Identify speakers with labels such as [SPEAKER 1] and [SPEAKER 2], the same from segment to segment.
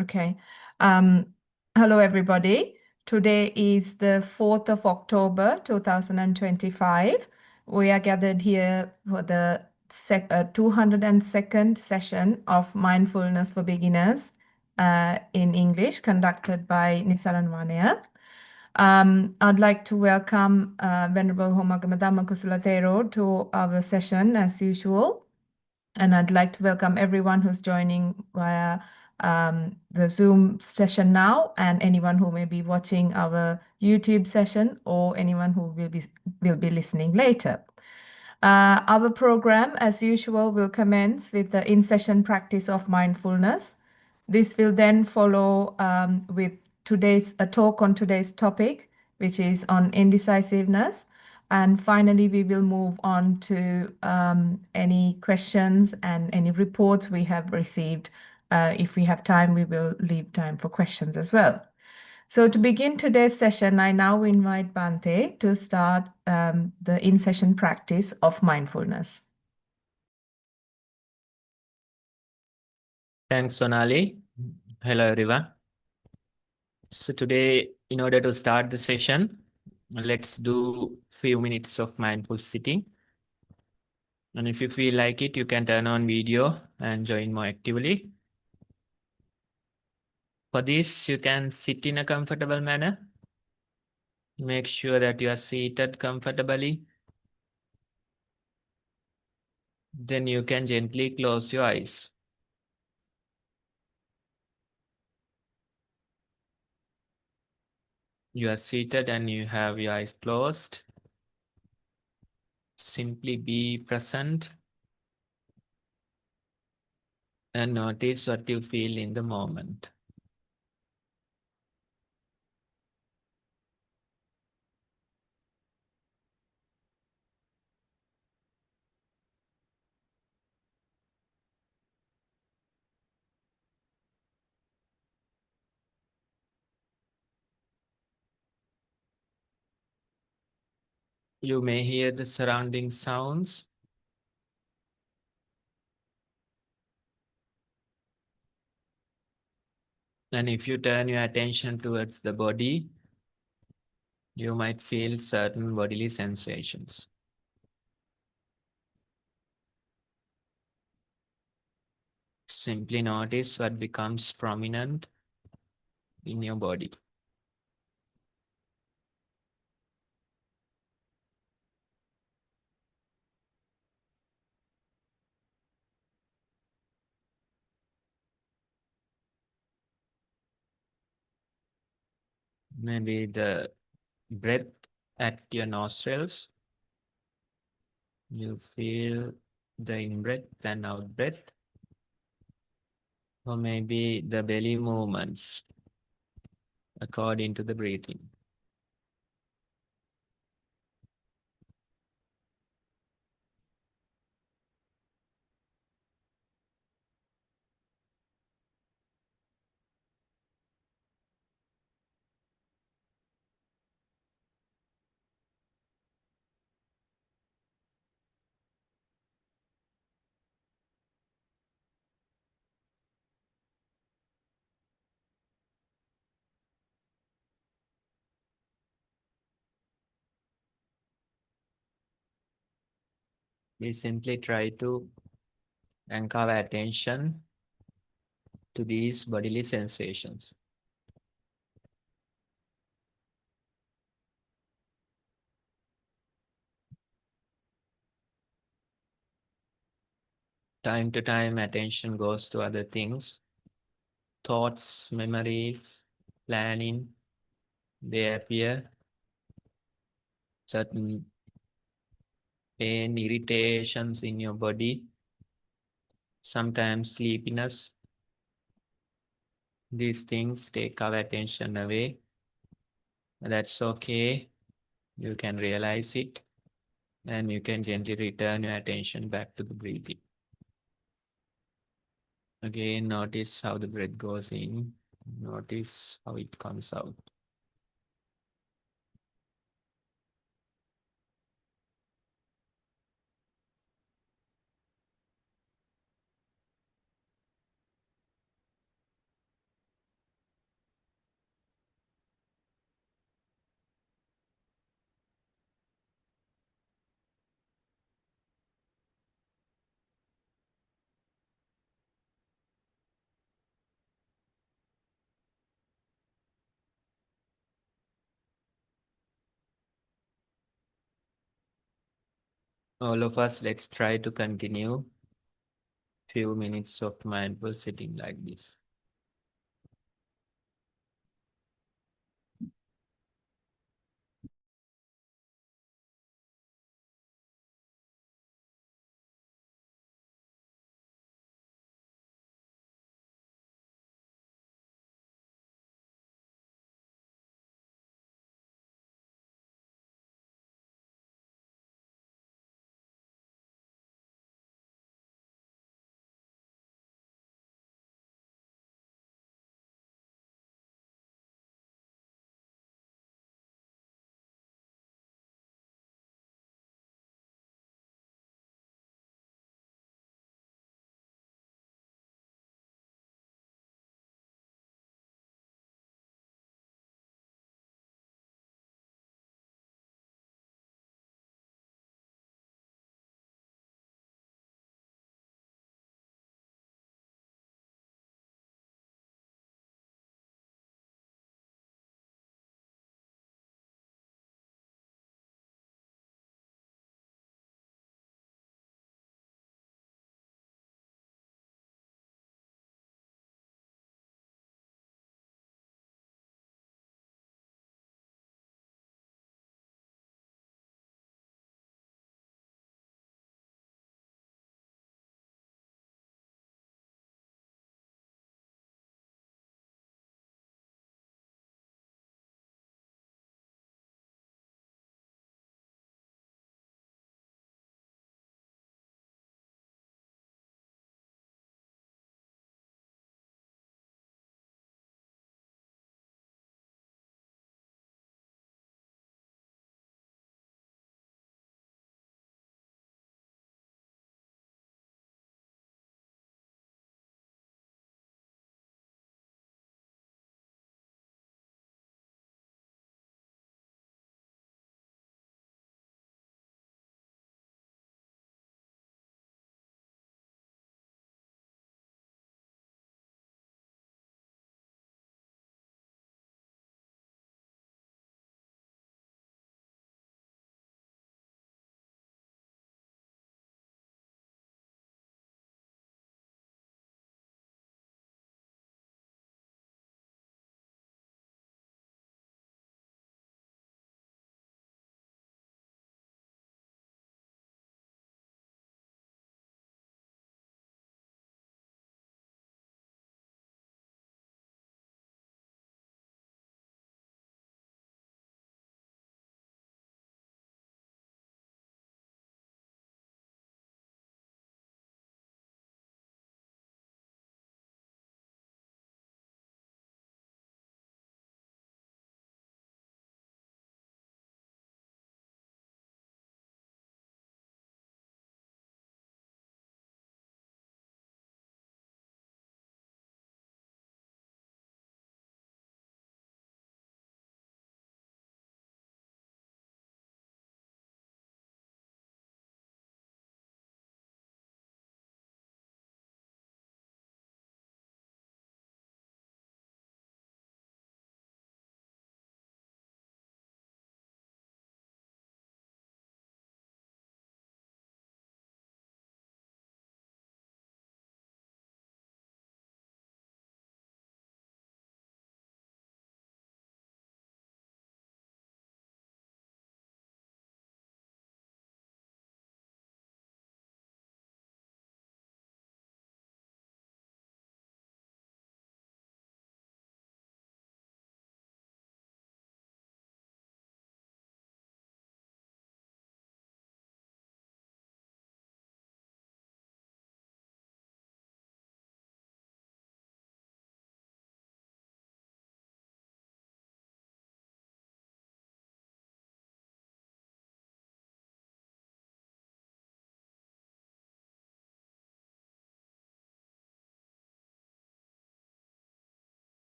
[SPEAKER 1] Okay. Um, Hello, everybody. Today is the 4th of October, 2025. We are gathered here for the 202nd session of Mindfulness for Beginners in English, conducted by Nisaran Wanaya. I'd like to welcome Venerable Homagama Dhammakusala Thero to our session as usual. And I'd like to welcome everyone who's joining via the Zoom session now, and anyone who may be watching our YouTube session, or anyone who will be listening later. Our program, as usual, will commence with the in-session practice of mindfulness. This will then follow with a talk on today's topic, which is on indecisiveness. And finally, we will move on to any questions and any reports we have received. If we have time, we will leave time for questions as well. So to begin today's session, I now invite Bante to start the in-session practice of mindfulness.
[SPEAKER 2] Thanks, Sonali. Hello, everyone. So today, in order to start the session, let's do a few minutes of mindful sitting. And if you feel like it, you can turn on video and join more actively. For this, you can sit in a comfortable manner. Make sure that you are seated comfortably. Then you can gently close your eyes. You are seated and you have your eyes closed. Simply be present and notice what you feel in the moment. You may hear the surrounding sounds. And if you turn your attention towards the body, you might feel certain bodily sensations. Simply notice what becomes prominent in your body. Maybe the breath at your nostrils. You feel the in-breath and out-breath. Or maybe the belly movements according to the breathing. We simply try to anchor our attention to these bodily sensations. Time to time, attention goes to other things. Thoughts, memories, planning, they appear. Certain pain, irritations in your body, sometimes sleepiness. These things take our attention away. That's okay. You can realize it and you can gently return your attention back to the breathing. Again, notice how the breath goes in. Notice how it comes out. All of us, let's try to continue few minutes of mindful sitting like this.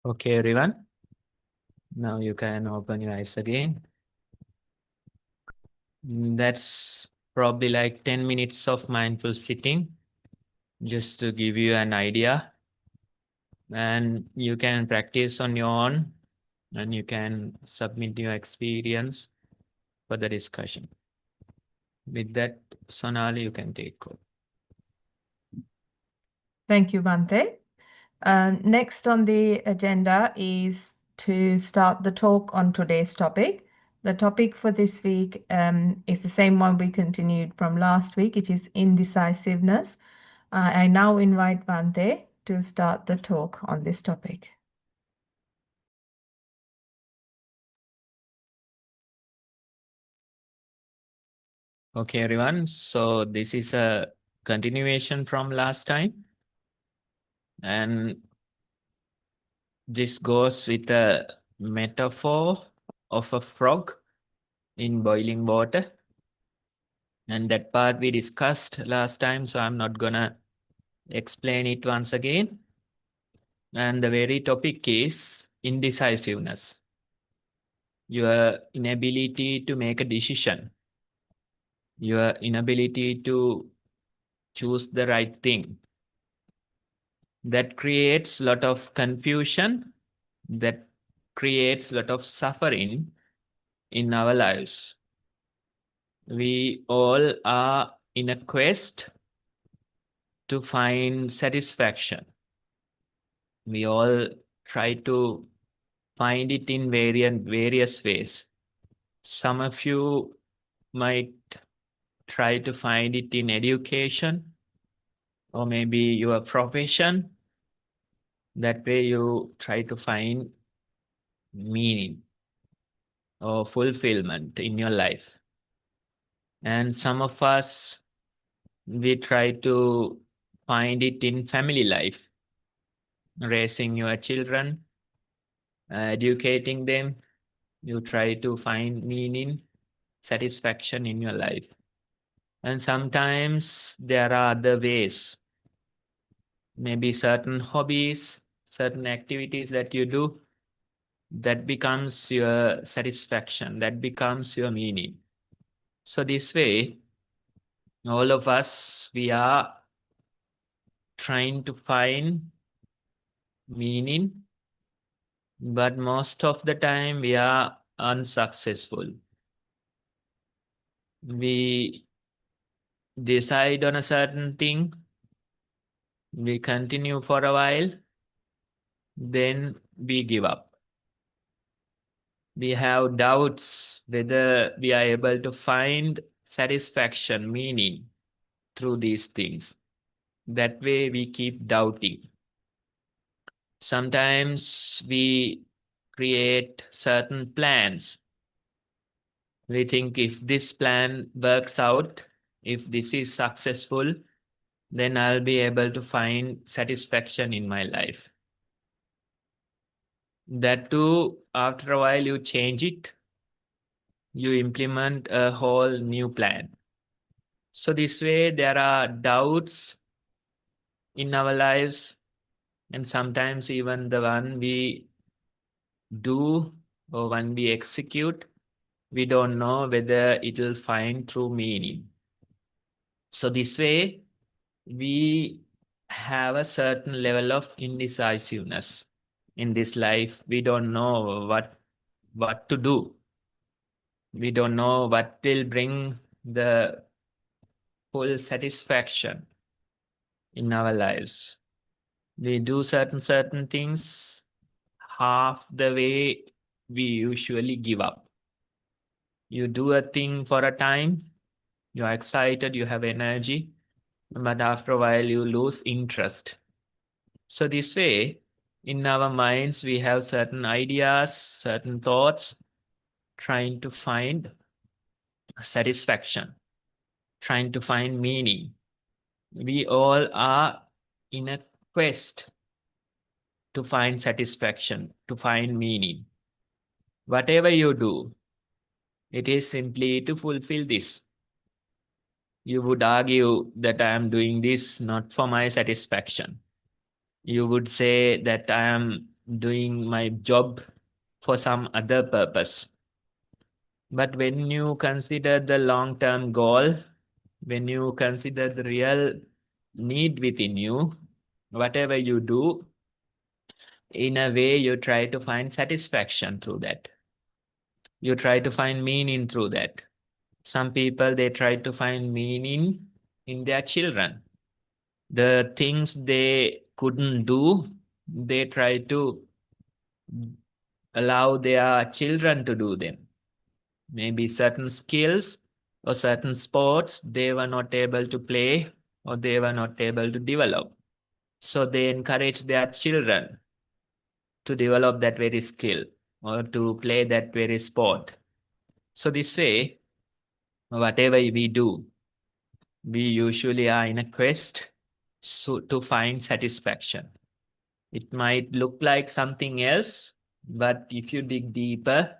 [SPEAKER 2] Okay, everyone. Now you can open your eyes again. That's probably like 10 minutes of mindful sitting, just to give you an idea. And you can practice on your own, and you can submit your experience for the discussion. With that, Sonali, you can take over.
[SPEAKER 1] Thank you, Bante. Next on the agenda is to start the talk on today's topic. The topic for this week is the same one we continued from last week. It is indecisiveness. I now invite Bante to start the talk on this topic.
[SPEAKER 2] Okay, everyone. So this is a continuation from last time. And this goes with a metaphor of a frog in boiling water. And that part we discussed last time, so I'm not gonna explain it once again. And the very topic is indecisiveness. Your inability to make a decision. Your inability to choose the right thing. That creates a lot of confusion. That creates a lot of suffering in our lives. We all are in a quest to find satisfaction. We all try to find it in various ways. Some of you might try to find it in education or maybe your profession. That way you try to find meaning or fulfillment in your life. And some of us, we try to find it in family life, raising your children, educating them. You try to find meaning, satisfaction in your life. And sometimes there are other ways, maybe certain hobbies, certain activities that you do, that becomes your satisfaction, that becomes your meaning. So this way, all of us, we are trying to find meaning, but most of the time we are unsuccessful. We decide on a certain thing, we continue for a while, then we give up. We have doubts whether we are able to find satisfaction, meaning through these things. That way we keep doubting. Sometimes we create certain plans. We think if this plan works out, if this is successful, then I'll be able to find satisfaction in my life. That too, after a while, you change it. You implement a whole new plan. So this way, there are doubts in our lives, and sometimes even the one we do or when we execute, we don't know whether it will find true meaning. So this way, we have a certain level of indecisiveness in this life. We don't know what to do. We don't know what will bring the full satisfaction in our lives. We do certain things, half the way we usually give up. You do a thing for a time, you are excited, you have energy, but after a while you lose interest. So this way, in our minds, we have certain ideas, certain thoughts, trying to find satisfaction, trying to find meaning. We all are in a quest to find satisfaction, to find meaning. Whatever you do, it is simply to fulfill this. You would argue that I am doing this not for my satisfaction. You would say that I am doing my job for some other purpose. But when you consider the long-term goal, when you consider the real need within you, whatever you do, in a way, you try to find satisfaction through that. You try to find meaning through that. Some people, they try to find meaning in their children. The things they couldn't do, they try to allow their children to do them. Maybe certain skills or certain sports they were not able to play or they were not able to develop. So they encourage their children to develop that very skill or to play that very sport. So this way, whatever we do, we usually are in a quest to find satisfaction. It might look like something else, but if you dig deeper,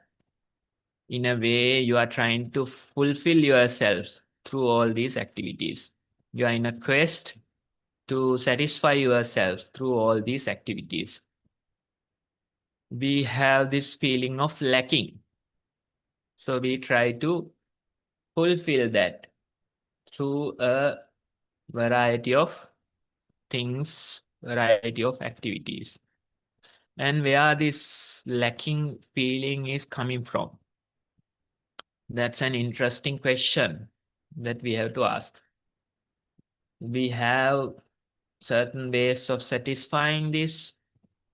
[SPEAKER 2] in a way, you are trying to fulfill yourself through all these activities. You are in a quest to satisfy yourself through all these activities. We have this feeling of lacking. So we try to fulfill that through a variety of things, variety of activities. And where this lacking feeling is coming from? That's an interesting question that we have to ask. We have certain ways of satisfying this,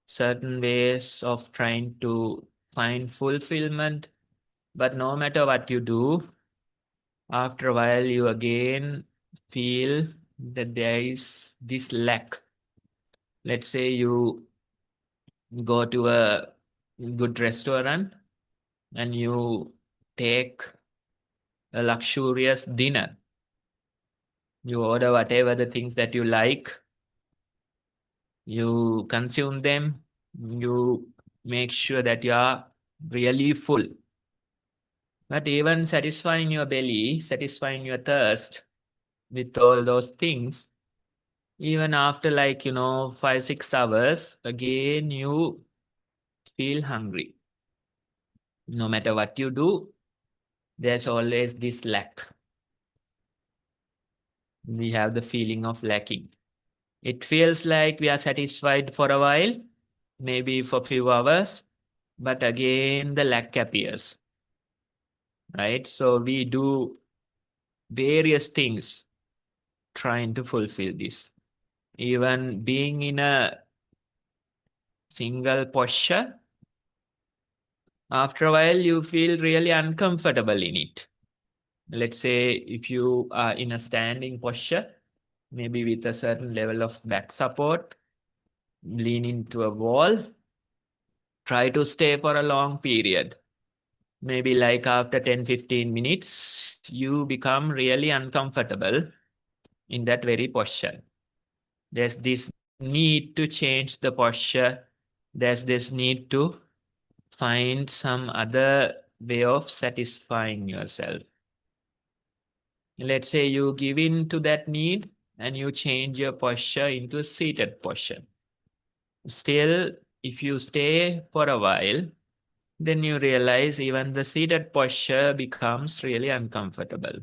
[SPEAKER 2] certain ways of trying to find fulfillment. But no matter what you do, after a while, you again feel that there is this lack. Let's say you go to a good restaurant and you take a luxurious dinner. You order whatever the things that you like, you consume them, you make sure that you are really full. But even satisfying your belly, satisfying your thirst with all those things, even after 5-6 hours, again you feel hungry. No matter what you do, there's always this lack. We have the feeling of lacking. It feels like we are satisfied for a while, maybe for a few hours, but again the lack appears, right? So we do various things trying to fulfill this. Even being in a single posture, after a while you feel really uncomfortable in it. Let's say if you are in a standing posture, maybe with a certain level of back support, lean into a wall, try to stay for a long period. Maybe like after 10-15 minutes, you become really uncomfortable in that very posture. There's this need to change the posture. There's this need to find some other way of satisfying yourself. Let's say you give in to that need and you change your posture into a seated posture. Still, if you stay for a while, then you realize even the seated posture becomes really uncomfortable.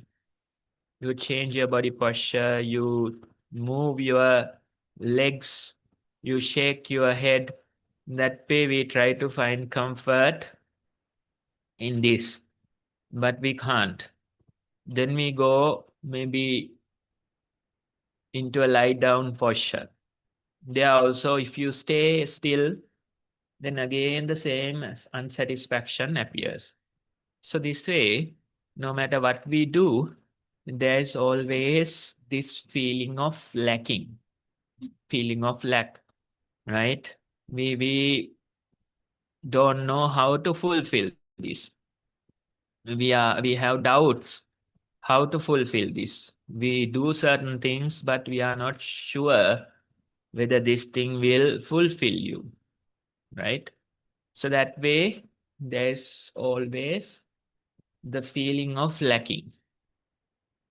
[SPEAKER 2] You change your body posture, you move your legs, you shake your head. That way we try to find comfort in this, but we can't. Then we go maybe into a lie down posture. There also, if you stay still, then again the same as unsatisfaction appears. So this way, no matter what we do, there's always this feeling of lacking, feeling of lack, right? We don't know how to fulfill this. We have doubts how to fulfill this. We do certain things, but we are not sure whether this thing will fulfill you, right? So that way, there's always the feeling of lacking.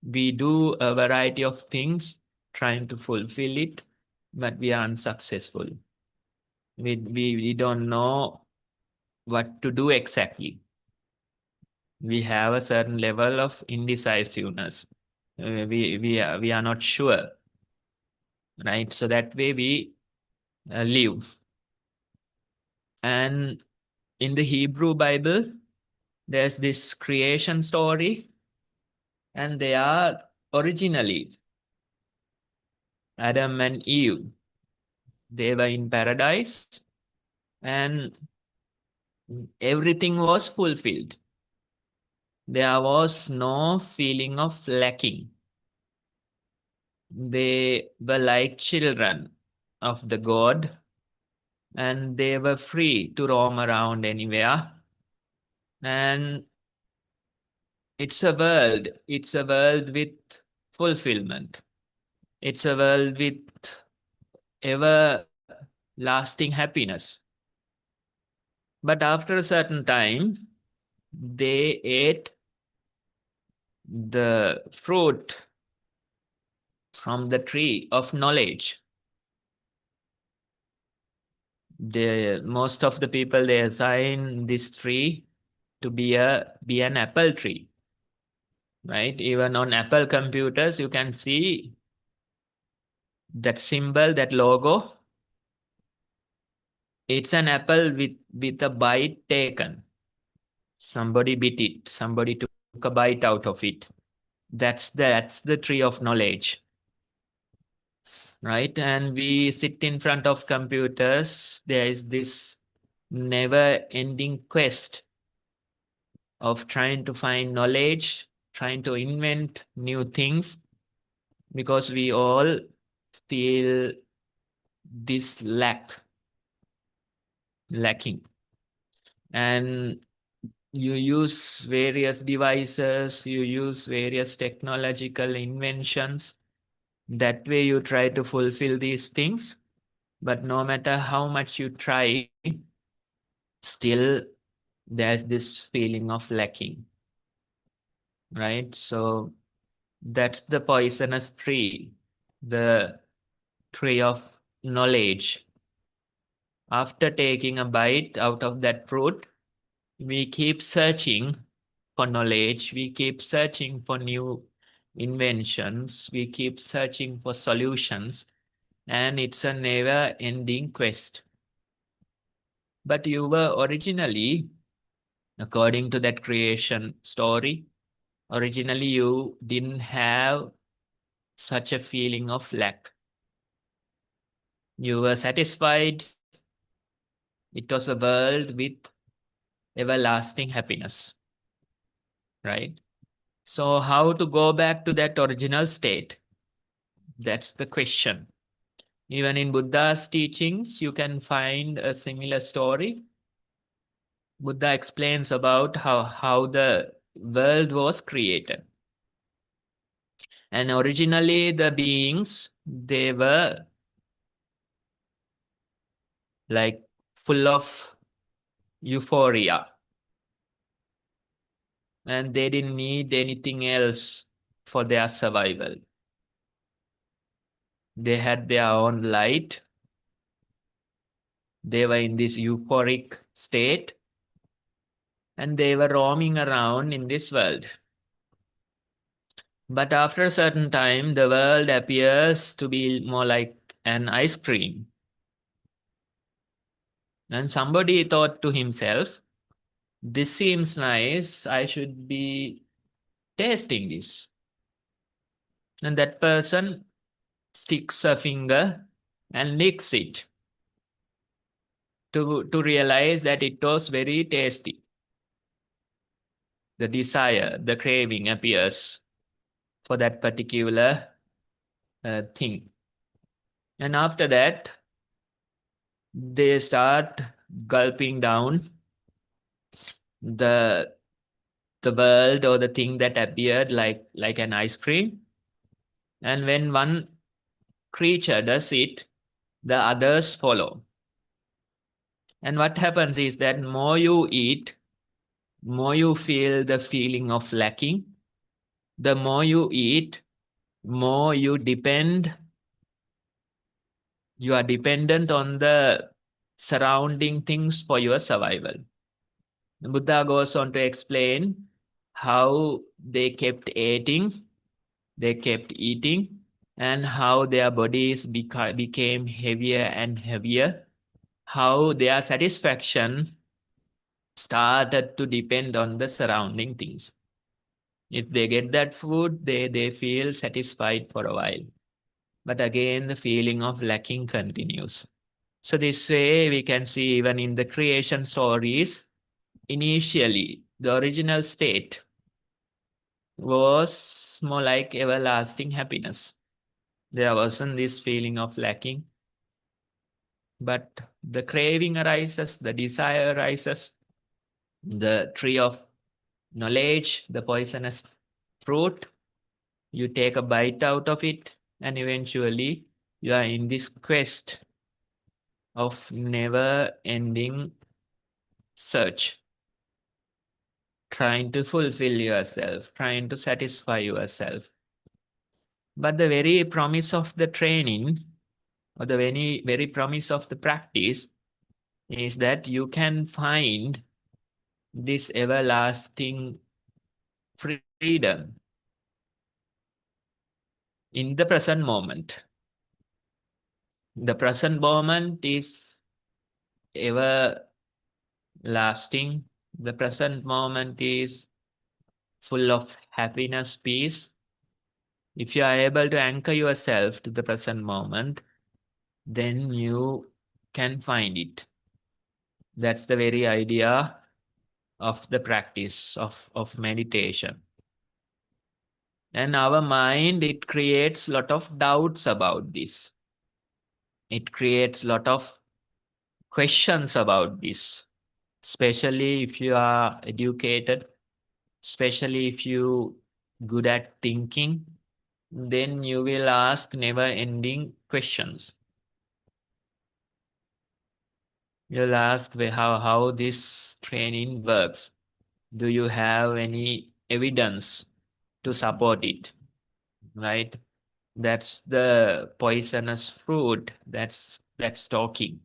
[SPEAKER 2] We do a variety of things trying to fulfill it, but we are unsuccessful. We don't know what to do exactly. We have a certain level of indecisiveness. We are not sure, right? So that way we live. And in the Hebrew Bible, there's this creation story, and they are originally Adam and Eve. They were in paradise, and everything was fulfilled. There was no feeling of lacking. They were like children of the God, and they were free to roam around anywhere. And it's a world with fulfillment. It's a world with everlasting happiness. But after a certain time, they ate the fruit from the tree of knowledge. Most of the people, they assign this tree to be an apple tree, right? Even on Apple computers, you can see that symbol, that logo. It's an apple with a bite taken. Somebody bit it. Somebody took a bite out of it. That's the tree of knowledge, right? And we sit in front of computers. There is this never-ending quest of trying to find knowledge, trying to invent new things, because we all feel this lacking. And you use various devices, you use various technological inventions. That way you try to fulfill these things. But no matter how much you try, still there's this feeling of lacking, right? So that's the poisonous tree, the tree of knowledge. After taking a bite out of that fruit, we keep searching for knowledge, we keep searching for new inventions, we keep searching for solutions, and it's a never ending quest. But you were originally, according to that creation story, originally you didn't have such a feeling of lack. You were satisfied. It was a world with everlasting happiness, right? So how to go back to that original state? That's the question. Even in Buddha's teachings, you can find a similar story. Buddha explains about how the world was created. And originally the beings, they were like full of euphoria. And they didn't need anything else for their survival. They had their own light. They were in this euphoric state, and they were roaming around in this world. But after a certain time, the world appears to be more like an ice cream. And somebody thought to himself, this seems nice, I should be tasting this. And that person sticks a finger and licks it to realize that it was very tasty. The desire, the craving appears for that particular thing. And after that, they start gulping down the world or the thing that appeared like an ice cream. And when one creature does it, the others follow. And what happens is that more you eat, more you feel the feeling of lacking. The more you eat, more you are dependent on the surrounding things for your survival. The Buddha goes on to explain how they kept eating, they kept eating, and how their bodies became heavier and heavier, how their satisfaction started to depend on the surrounding things. If they get that food, they feel satisfied for a while. But again, the feeling of lacking continues. So this way, we can see even in the creation stories, initially, the original state was more like everlasting happiness. There wasn't this feeling of lacking, but the craving arises, the desire arises, the tree of knowledge, the poisonous fruit, you take a bite out of it, and eventually you are in this quest of never ending search, trying to fulfill yourself, trying to satisfy yourself. But the very promise of the training, or the very promise of the practice, is that you can find this everlasting freedom in the present moment. The present moment is ever lasting. The present moment is full of happiness, peace. If you are able to anchor yourself to the present moment, then you can find it. That's the very idea of the practice of meditation. And our mind, it creates a lot of doubts about this. It creates a lot of questions about this, especially if you are educated, especially if you good at thinking, then you will ask never-ending questions. You'll ask how this training works. Do you have any evidence to support it? Right? That's the poisonous fruit that's talking.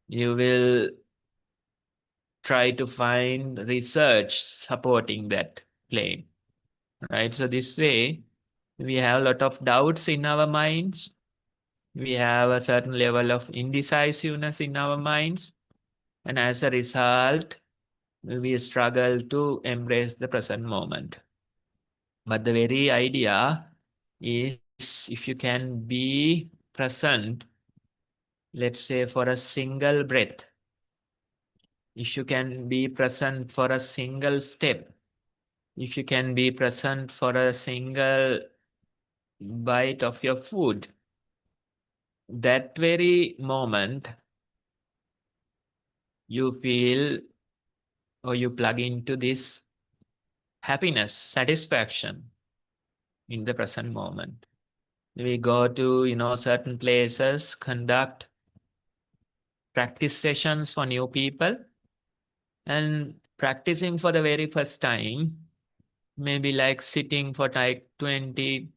[SPEAKER 2] You will try to find research supporting that claim. Right? So this way, we have a lot of doubts in our minds. We have a certain level of indecisiveness in our minds. And as a result, we struggle to embrace the present moment. But the very idea is if you can be present, let's say for a single breath, if you can be present for a single step, if you can be present for a single bite of your food, that very moment you feel or you plug into this happiness, satisfaction in the present moment. We go to, certain places, conduct practice sessions for new people, and practicing for the very first time, maybe like sitting for like 20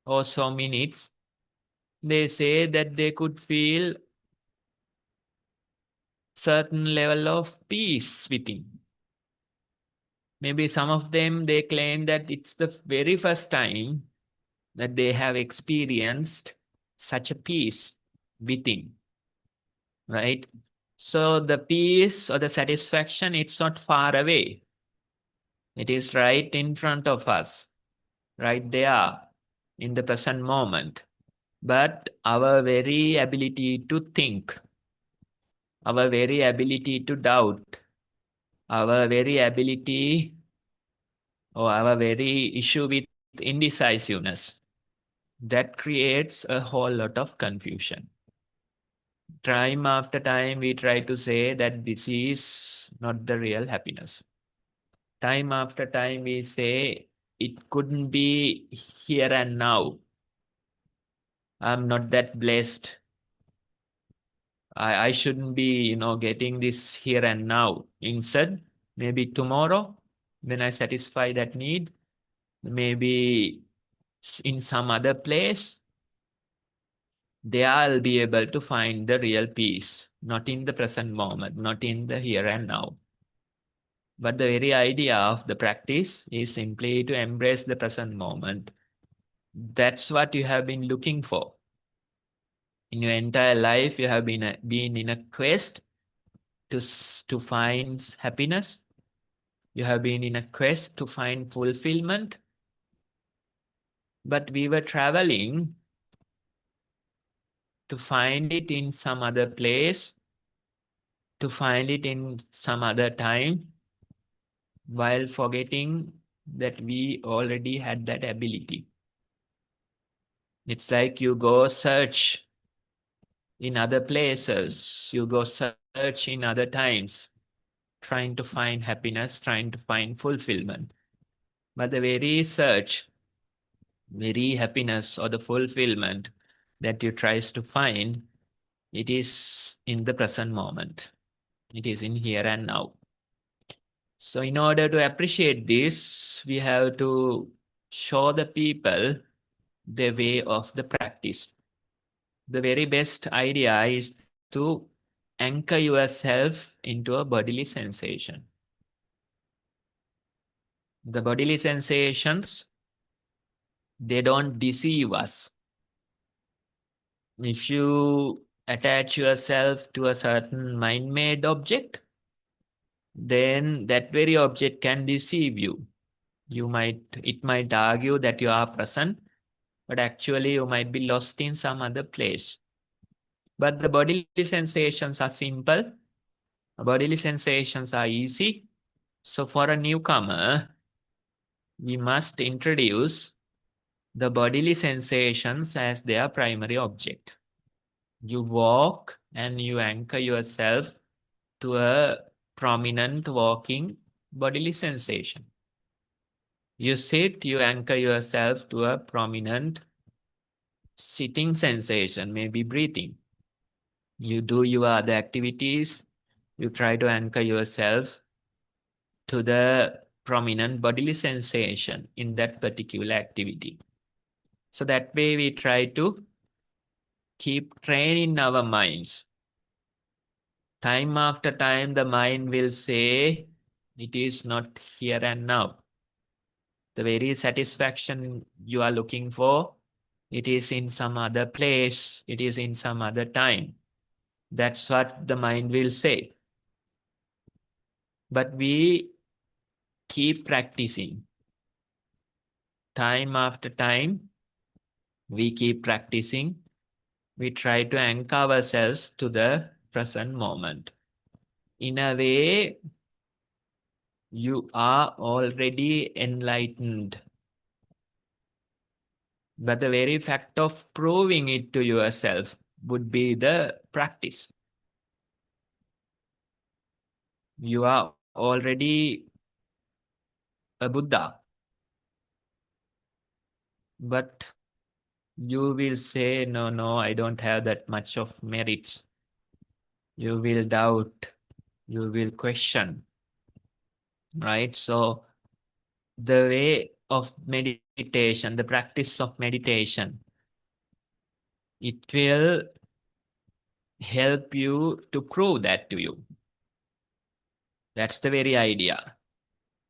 [SPEAKER 2] or so minutes, they say that they could feel certain level of peace within. Maybe some of them, they claim that it's the very first time that they have experienced such a peace within, right? So the peace or the satisfaction, it's not far away. It is right in front of us, right there in the present moment. But our very ability to think, our very ability to doubt, our very ability or our very issue with indecisiveness, that creates a whole lot of confusion. Time after time, we try to say that this is not the real happiness. Time after time, we say it couldn't be here and now. I'm not that blessed. I shouldn't be, getting this here and now. Instead, maybe tomorrow, when I satisfy that need, maybe in some other place, they'll be able to find the real peace, not in the present moment, not in the here and now. But the very idea of the practice is simply to embrace the present moment. That's what you have been looking for. In your entire life, you have been in a quest to find happiness. You have been in a quest to find fulfillment. But we were traveling to find it in some other place, to find it in some other time, while forgetting that we already had that ability. It's like you go search in other places, you go search in other times, trying to find happiness, trying to find fulfillment. But the very search, very happiness or the fulfillment that you tries to find, it is in the present moment. It is in here and now. So in order to appreciate this, we have to show the people the way of the practice. The very best idea is to anchor yourself into a bodily sensation. The bodily sensations, they don't deceive us. If you attach yourself to a certain mind-made object, then that very object can deceive you. It might argue that you are present, but actually you might be lost in some other place. But the bodily sensations are simple. Bodily sensations are easy. So for a newcomer, we must introduce the bodily sensations as their primary object. You walk and you anchor yourself to a prominent walking bodily sensation. You sit, you anchor yourself to a prominent sitting sensation, maybe breathing. You do your other activities, you try to anchor yourself to the prominent bodily sensation in that particular activity. So that way we try to keep training our minds. Time after time, the mind will say, it is not here and now. The very satisfaction you are looking for, it is in some other place, it is in some other time. That's what the mind will say. But we keep practicing. Time after time, we keep practicing. We try to anchor ourselves to the present moment. In a way, you are already enlightened. But the very fact of proving it to yourself would be the practice. You are already a Buddha. But you will say, no, I don't have that much of merits. You will doubt, you will question, right? So the way of meditation, the practice of meditation, it will help you to prove that to you. That's the very idea.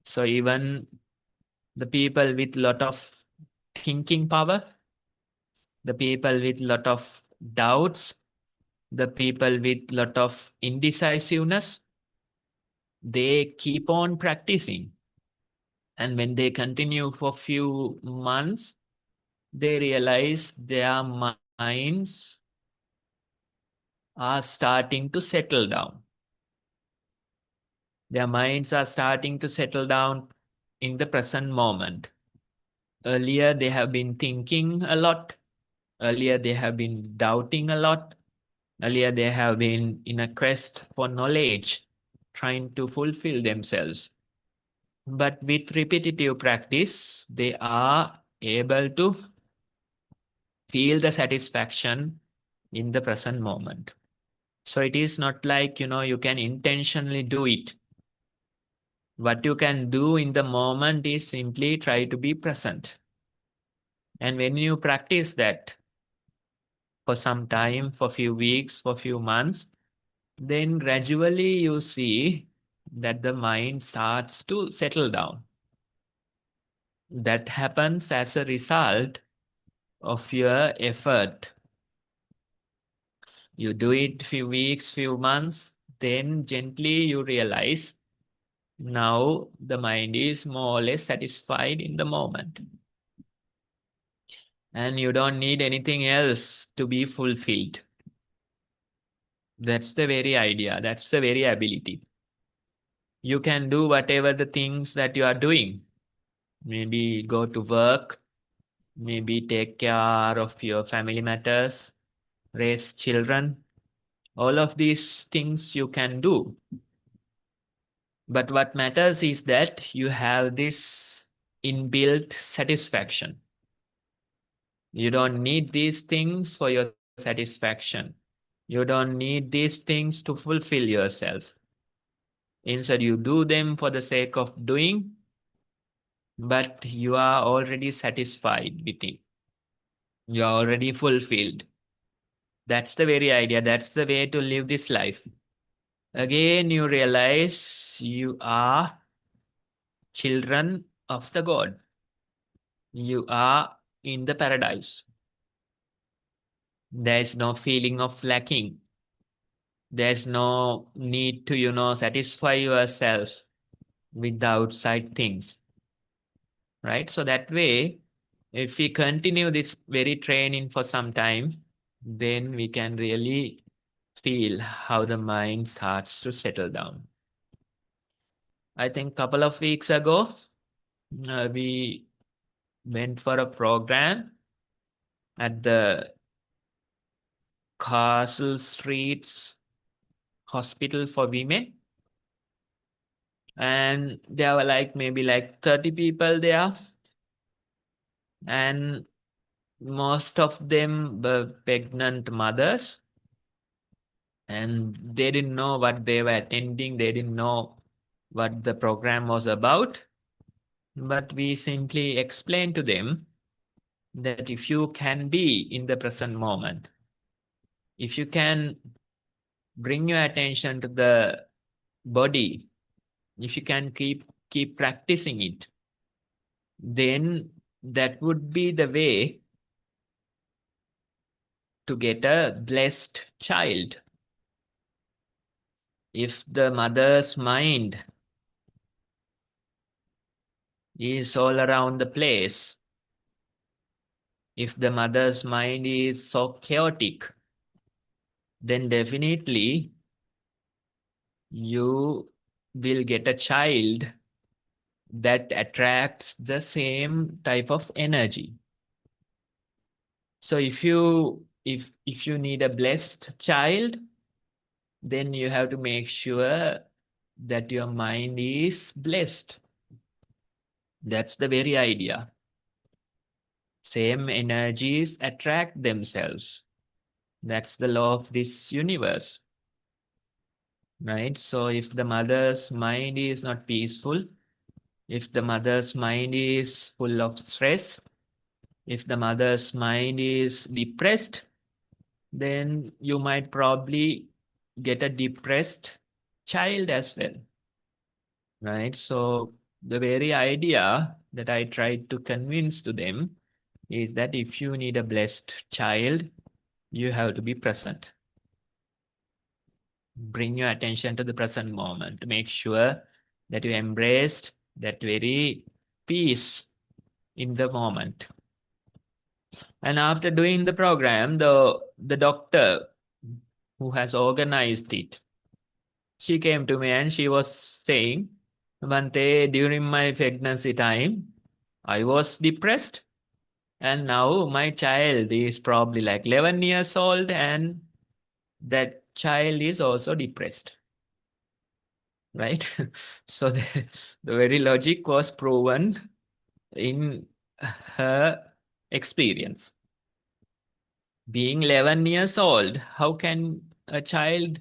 [SPEAKER 2] So even the people with lot of thinking power, the people with lot of doubts, the people with lot of indecisiveness, they keep on practicing. And when they continue for few months, they realize their minds are starting to settle down. Their minds are starting to settle down in the present moment. Earlier, they have been thinking a lot. Earlier, they have been doubting a lot. Earlier, they have been in a quest for knowledge, trying to fulfill themselves. But with repetitive practice, they are able to feel the satisfaction in the present moment. So it is not like, you can intentionally do it. What you can do in the moment is simply try to be present. And when you practice that for some time, for few weeks, for few months, then gradually you see that the mind starts to settle down. That happens as a result of your effort. You do it few weeks, few months, then gently you realize now the mind is more or less satisfied in the moment. And you don't need anything else to be fulfilled. That's the very idea. That's the very ability. You can do whatever the things that you are doing. Maybe go to work, maybe take care of your family matters, raise children. All of these things you can do. But what matters is that you have this inbuilt satisfaction. You don't need these things for your satisfaction. You don't need these things to fulfill yourself. Instead, you do them for the sake of doing, but you are already satisfied with it. You are already fulfilled. That's the very idea. That's the way to live this life. Again, you realize you are children of the God. You are in the paradise. There is no feeling of lacking. There's no need to, satisfy yourself with the outside things, right? So that way, if we continue this very training for some time, then we can really feel how the mind starts to settle down. I think a couple of weeks ago, we went for a program at the Castle Streets Hospital for Women. And there were maybe 30 people there. And most of them were pregnant mothers. And they didn't know what they were attending. They didn't know what the program was about. But we simply explained to them that if you can be in the present moment, if you can bring your attention to the body, if you can keep practicing it, then that would be the way to get a blessed child. If the mother's mind is all around the place, if the mother's mind is so chaotic, then definitely you will get a child that attracts the same type of energy. So if you need a blessed child, then you have to make sure that your mind is blessed. That's the very idea. Same energies attract themselves. That's the law of this universe. Right? So if the mother's mind is not peaceful, if the mother's mind is full of stress, if the mother's mind is depressed, then you might probably get a depressed child as well. Right? So the very idea that I tried to convince to them is that if you need a blessed child, you have to be present. Bring your attention to the present moment. Make sure that you embraced that very peace in the moment. And after doing the program, the doctor who has organized it, she came to me and she was saying, Bante, during my pregnancy time, I was depressed. And now my child is probably 11 years old and that child is also depressed. Right? So the very logic was proven in her experience. Being 11 years old, how can a child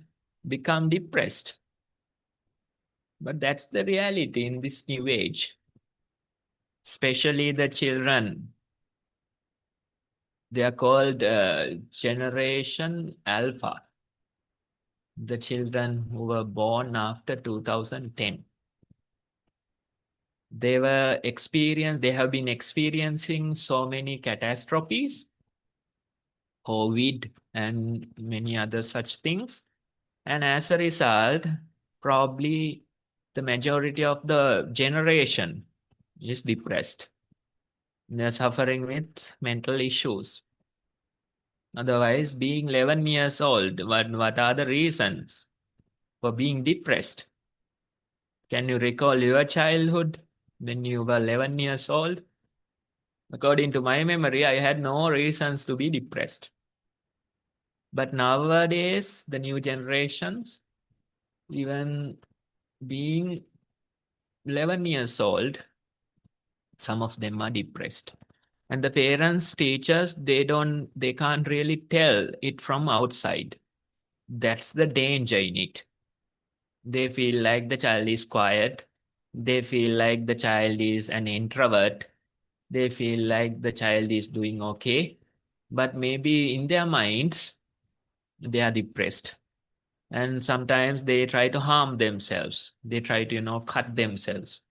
[SPEAKER 2] become depressed? But that's the reality in this new age, especially the children They are called Generation Alpha, the children who were born after 2010. They have been experiencing so many catastrophes, COVID and many other such things. And as a result, probably the majority of the generation is depressed. They're suffering with mental issues. Otherwise, being 11 years old, what are the reasons for being depressed? Can you recall your childhood when you were 11 years old? According to my memory, I had no reasons to be depressed. But nowadays, the new generations, even being 11 years old, some of them are depressed. And the parents, teachers, they can't really tell it from outside. That's the danger in it. They feel like the child is quiet. They feel like the child is an introvert. They feel like the child is doing okay. But maybe in their minds, they are depressed. And sometimes they try to harm themselves. They try to, cut themselves,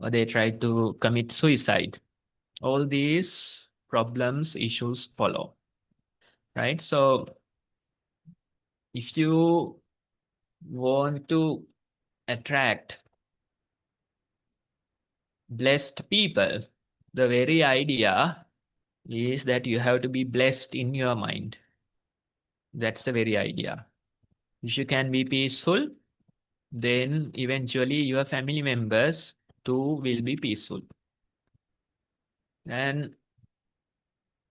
[SPEAKER 2] or they try to commit suicide. All these problems, issues follow, right? So if you want to attract blessed people, the very idea is that you have to be blessed in your mind. That's the very idea. If you can be peaceful, then eventually your family members too will be peaceful. And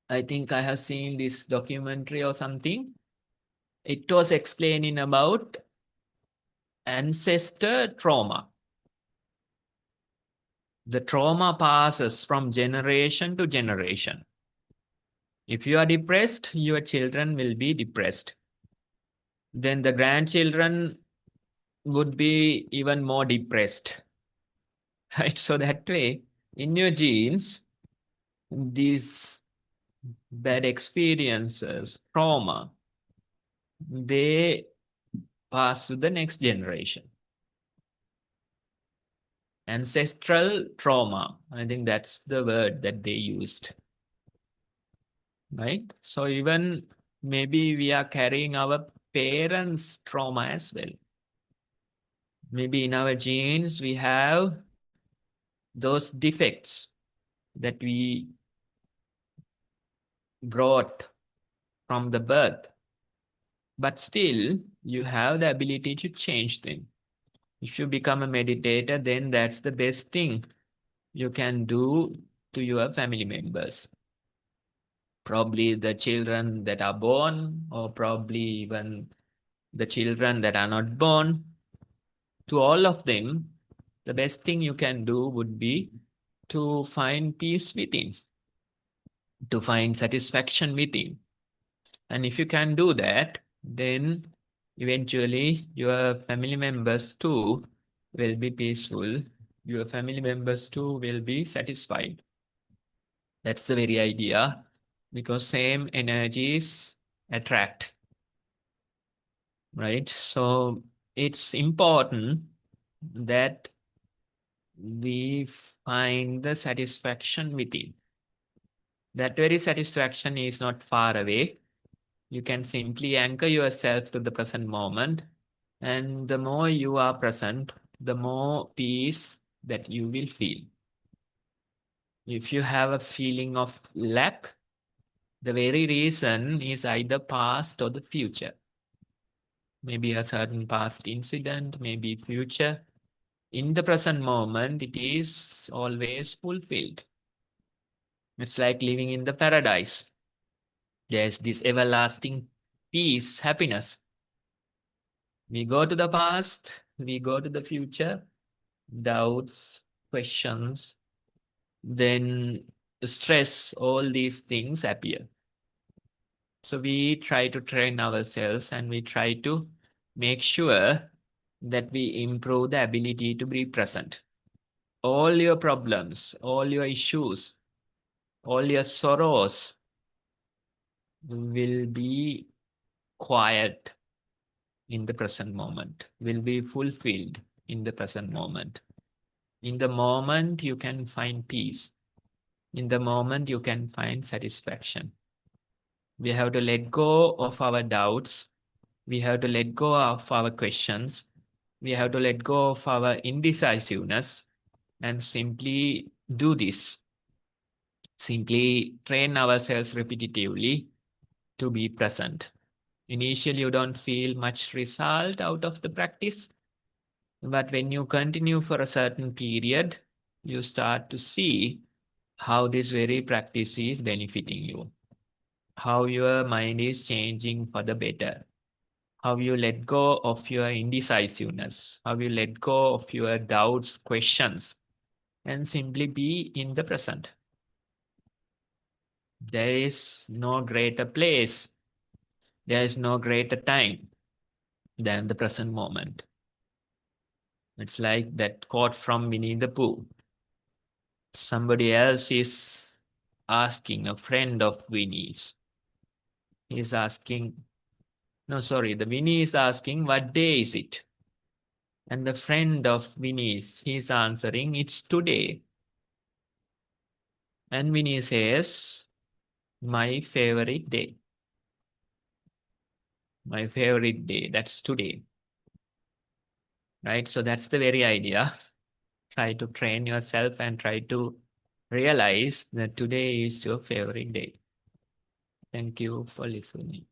[SPEAKER 2] I think I have seen this documentary or something. It was explaining about ancestor trauma. The trauma passes from generation to generation. If you are depressed, your children will be depressed. Then the grandchildren would be even more depressed, right? So that way, in your genes, these bad experiences, trauma, they pass to the next generation. Ancestral trauma, I think that's the word that they used, right? So even maybe we are carrying our parents' trauma as well. Maybe in our genes, we have those defects that we brought from the birth, but still you have the ability to change them. If you become a meditator, then that's the best thing you can do to your family members. Probably the children that are born, or probably even the children that are not born. To all of them, the best thing you can do would be to find peace within, to find satisfaction within. And if you can do that, then eventually your family members too will be peaceful. Your family members too will be satisfied. That's the very idea, because same energies attract, right? So it's important that we find the satisfaction within. That very satisfaction is not far away. You can simply anchor yourself to the present moment. And the more you are present, the more peace that you will feel. If you have a feeling of lack, the very reason is either past or the future. Maybe a certain past incident, maybe future. In the present moment, it is always fulfilled. It's like living in the paradise. There's this everlasting peace, happiness. We go to the past, we go to the future, doubts, questions, then stress, all these things appear. So we try to train ourselves and we try to make sure that we improve the ability to be present. All your problems, all your issues, all your sorrows, will be quiet in the present moment, will be fulfilled in the present moment. In the moment, you can find peace. In the moment, you can find satisfaction. We have to let go of our doubts. We have to let go of our questions. We have to let go of our indecisiveness and simply do this. Simply train ourselves repetitively to be present. Initially, you don't feel much result out of the practice, but when you continue for a certain period, you start to see how this very practice is benefiting you, how your mind is changing for the better, how you let go of your indecisiveness, how you let go of your doubts, questions, and simply be in the present. There is no greater place, there is no greater time than the present moment. It's like that quote from Winnie the Pooh. Somebody else is asking, a friend of Winnie's. He's asking, no, sorry, the Winnie is asking, what day is it? And the friend of Winnie's, he's answering, it's today. And Winnie says, my favorite day. My favorite day, that's today. Right? So that's the very idea. Try to train yourself and try to realize that today is your favorite day. Thank you for listening.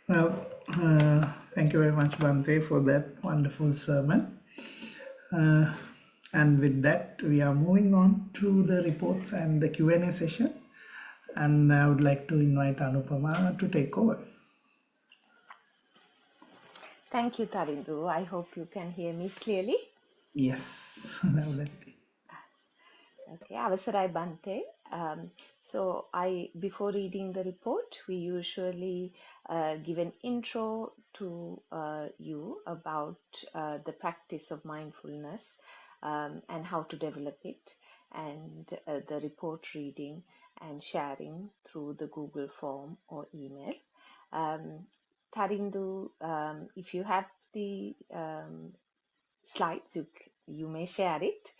[SPEAKER 3] Well, thank you very much, Bante, for that wonderful sermon. And with that, we are moving on to the reports and the Q&A session. And I would like to invite Anupama to take over.
[SPEAKER 4] Thank you, Tarindu. I hope you can hear me clearly.
[SPEAKER 3] Yes, definitely.
[SPEAKER 4] Okay, Avasarai Bante. So before reading the report, we usually give an intro to you about the practice of mindfulness and how to develop it, and the report reading and sharing through the Google form or email. Tarindu, if you have the slides, you may share it.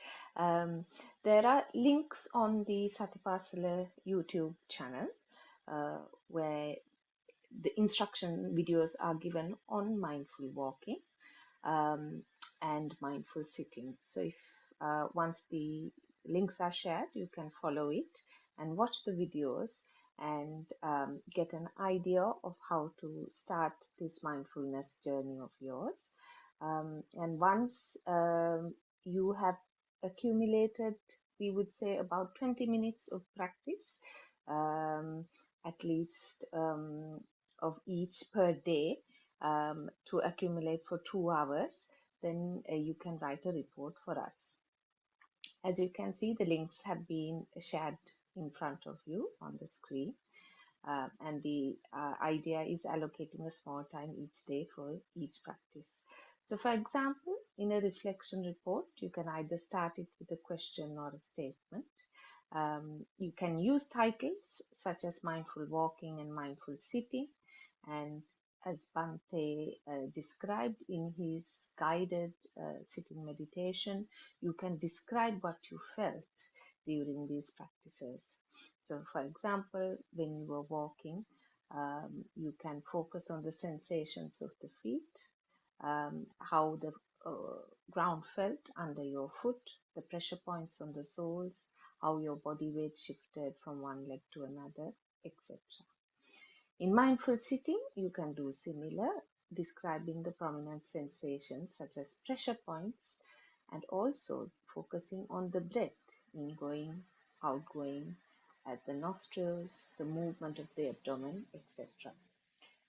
[SPEAKER 4] There are links on the Sati Pasala YouTube channel where the instruction videos are given on mindful walking and mindful sitting. So if once the links are shared, you can follow it and watch the videos and get an idea of how to start this mindfulness journey of yours. And once you have accumulated, we would say about 20 minutes of practice, at least of each per day, to accumulate for 2 hours, then you can write a report for us. As you can see, the links have been shared in front of you on the screen. And the idea is allocating a small time each day for each practice. So for example, in a reflection report, you can either start it with a question or a statement. You can use titles such as mindful walking and mindful sitting. And as Bante described in his guided sitting meditation, you can describe what you felt during these practices. So, for example, when you were walking, you can focus on the sensations of the feet, how the ground felt under your foot, the pressure points on the soles, how your body weight shifted from one leg to another, etc. In mindful sitting, you can do similar, describing the prominent sensations such as pressure points and also focusing on the breath, ingoing, outgoing, at the nostrils, the movement of the abdomen, etc.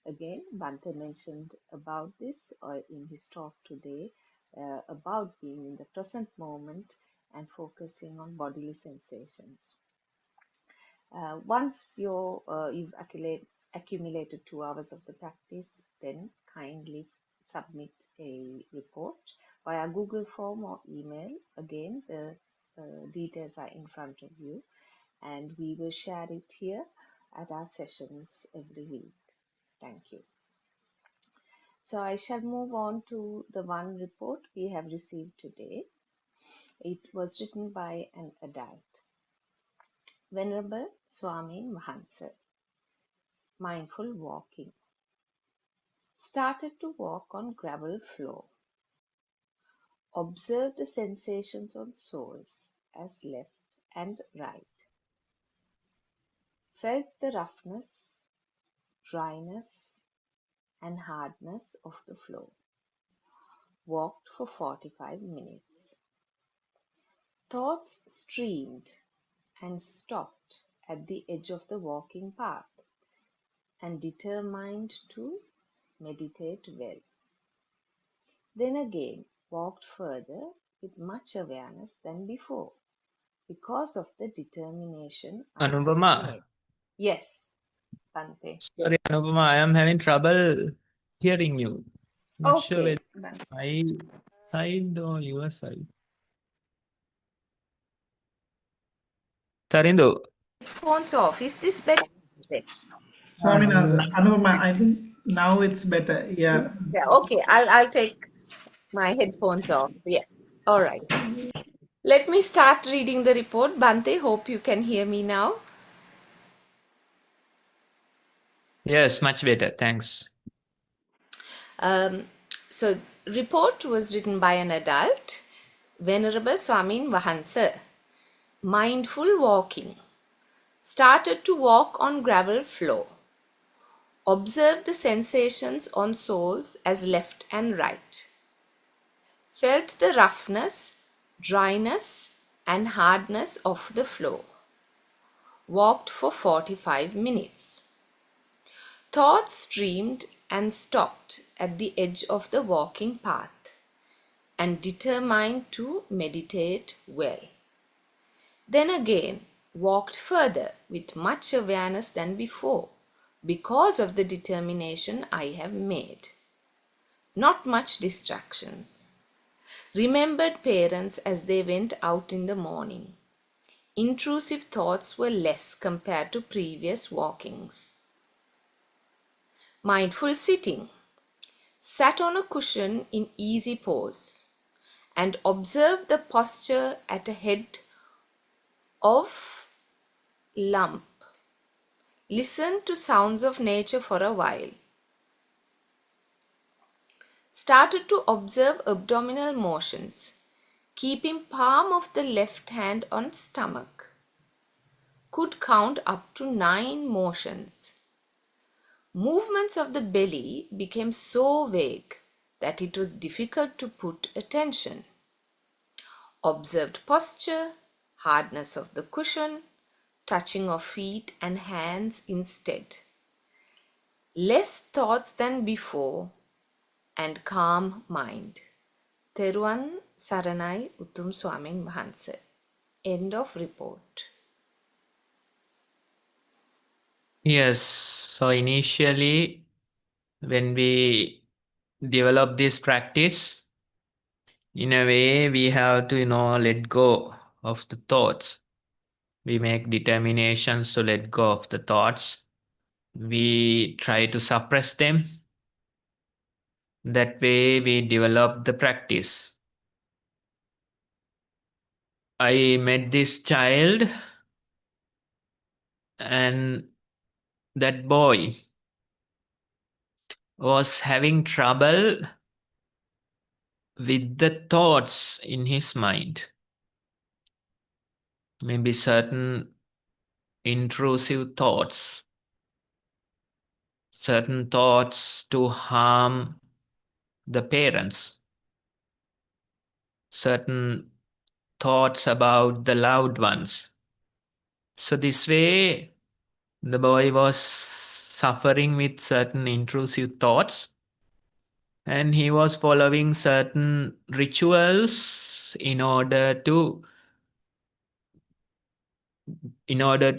[SPEAKER 4] Again, Bante mentioned about this in his talk today about being in the present moment and focusing on bodily sensations. Once you've accumulated 2 hours of the practice, then kindly submit a report via Google form or email. Again, the details are in front of you, and we will share it here at our sessions every week. Thank you. So I shall move on to the one report we have received today. It was written by an adult. Venerable Swamin Mahansa, mindful walking. Started to walk on gravel floor. Observe the sensations on soles as left and right. Felt the roughness, dryness, and hardness of the floor. Walked for 45 minutes. Thoughts streamed and stopped at the edge of the walking path and determined to meditate well. Then again walked further with much awareness than before because of the determination I had
[SPEAKER 2] Anupama,
[SPEAKER 4] made. Yes, Bante.
[SPEAKER 2] sorry, Anupama, I am having trouble hearing you. Not sure
[SPEAKER 4] Okay,
[SPEAKER 2] whether
[SPEAKER 4] Bante.
[SPEAKER 2] my side or your side. Tarindo,
[SPEAKER 5] Headphones off. Is this better?
[SPEAKER 3] Swaminathan, Anupama, I think now it's better. Yeah.
[SPEAKER 5] Yeah, okay. I'll take my headphones off. Yeah. All right. Let me start reading the report. Bante, hope you can hear me now.
[SPEAKER 2] yes, much better. Thanks.
[SPEAKER 5] So, report was written by an adult, Venerable Swamin Vahansa. Mindful walking. Started to walk on gravel floor. Observed the sensations on soles as left and right. Felt the roughness, dryness, and hardness of the floor. Walked for 45 minutes. Thoughts streamed and stopped at the edge of the walking path and determined to meditate well. Then again walked further with much awareness than before because of the determination I have made. Not much distractions. Remembered parents as they went out in the morning. Intrusive thoughts were less compared to previous walkings. Mindful sitting. Sat on a cushion in easy pose and observed the posture at a head of lump. Listened to sounds of nature for a while. Started to observe abdominal motions, keeping palm of the left hand on stomach. Could count up to 9 motions. Movements of the belly became so vague that it was difficult to put attention. Observed posture, hardness of the cushion, touching of feet and hands instead. Less thoughts than before and calm mind. Teruan Saranai Utum Swamin Mahansa. End of report.
[SPEAKER 2] Yes, so initially, when we develop this practice, in a way, we have to, let go of the thoughts. We make determinations to let go of the thoughts. We try to suppress them. That way, we develop the practice. I met this child, and that boy was having trouble with the thoughts in his mind. Maybe certain intrusive thoughts, certain thoughts to harm the parents, certain thoughts about the loved ones. So this way, the boy was suffering with certain intrusive thoughts, and he was following certain rituals in order to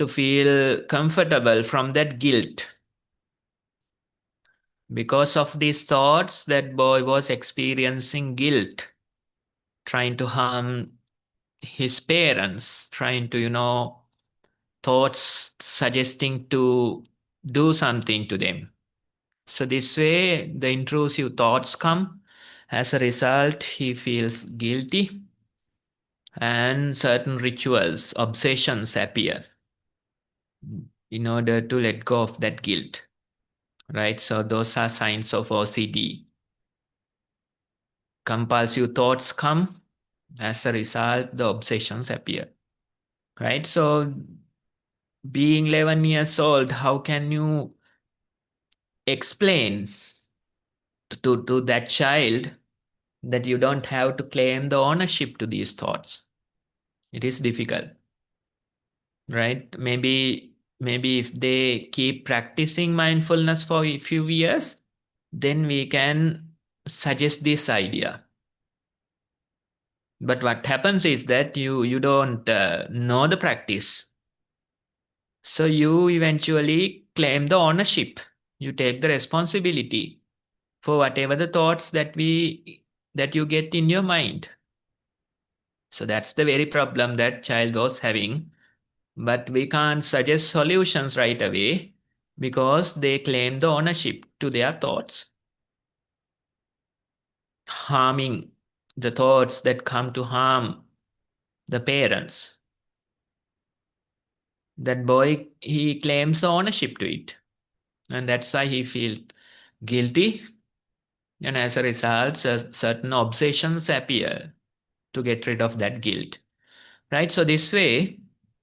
[SPEAKER 2] feel comfortable from that guilt. Because of these thoughts, that boy was experiencing guilt, trying to harm his parents, trying to, thoughts suggesting to do something to them. So this way, the intrusive thoughts come. As a result, he feels guilty and certain rituals, obsessions appear in order to let go of that guilt, right? So those are signs of OCD. Compulsive thoughts come. As a result, the obsessions appear, right? So being 11 years old, how can you explain to that child that you don't have to claim the ownership to these thoughts? It is difficult, right? Maybe if they keep practicing mindfulness for a few years, then we can suggest this idea. But what happens is that you don't know the practice. So you eventually claim the ownership. You take the responsibility for whatever the thoughts that you get in your mind. So that's the very problem that child was having. But we can't suggest solutions right away because they claim the ownership to their thoughts. Harming the thoughts that come to harm the parents. That boy, he claims the ownership to it. And that's why he feels guilty. And as a result, certain obsessions appear to get rid of that guilt. Right? So this way,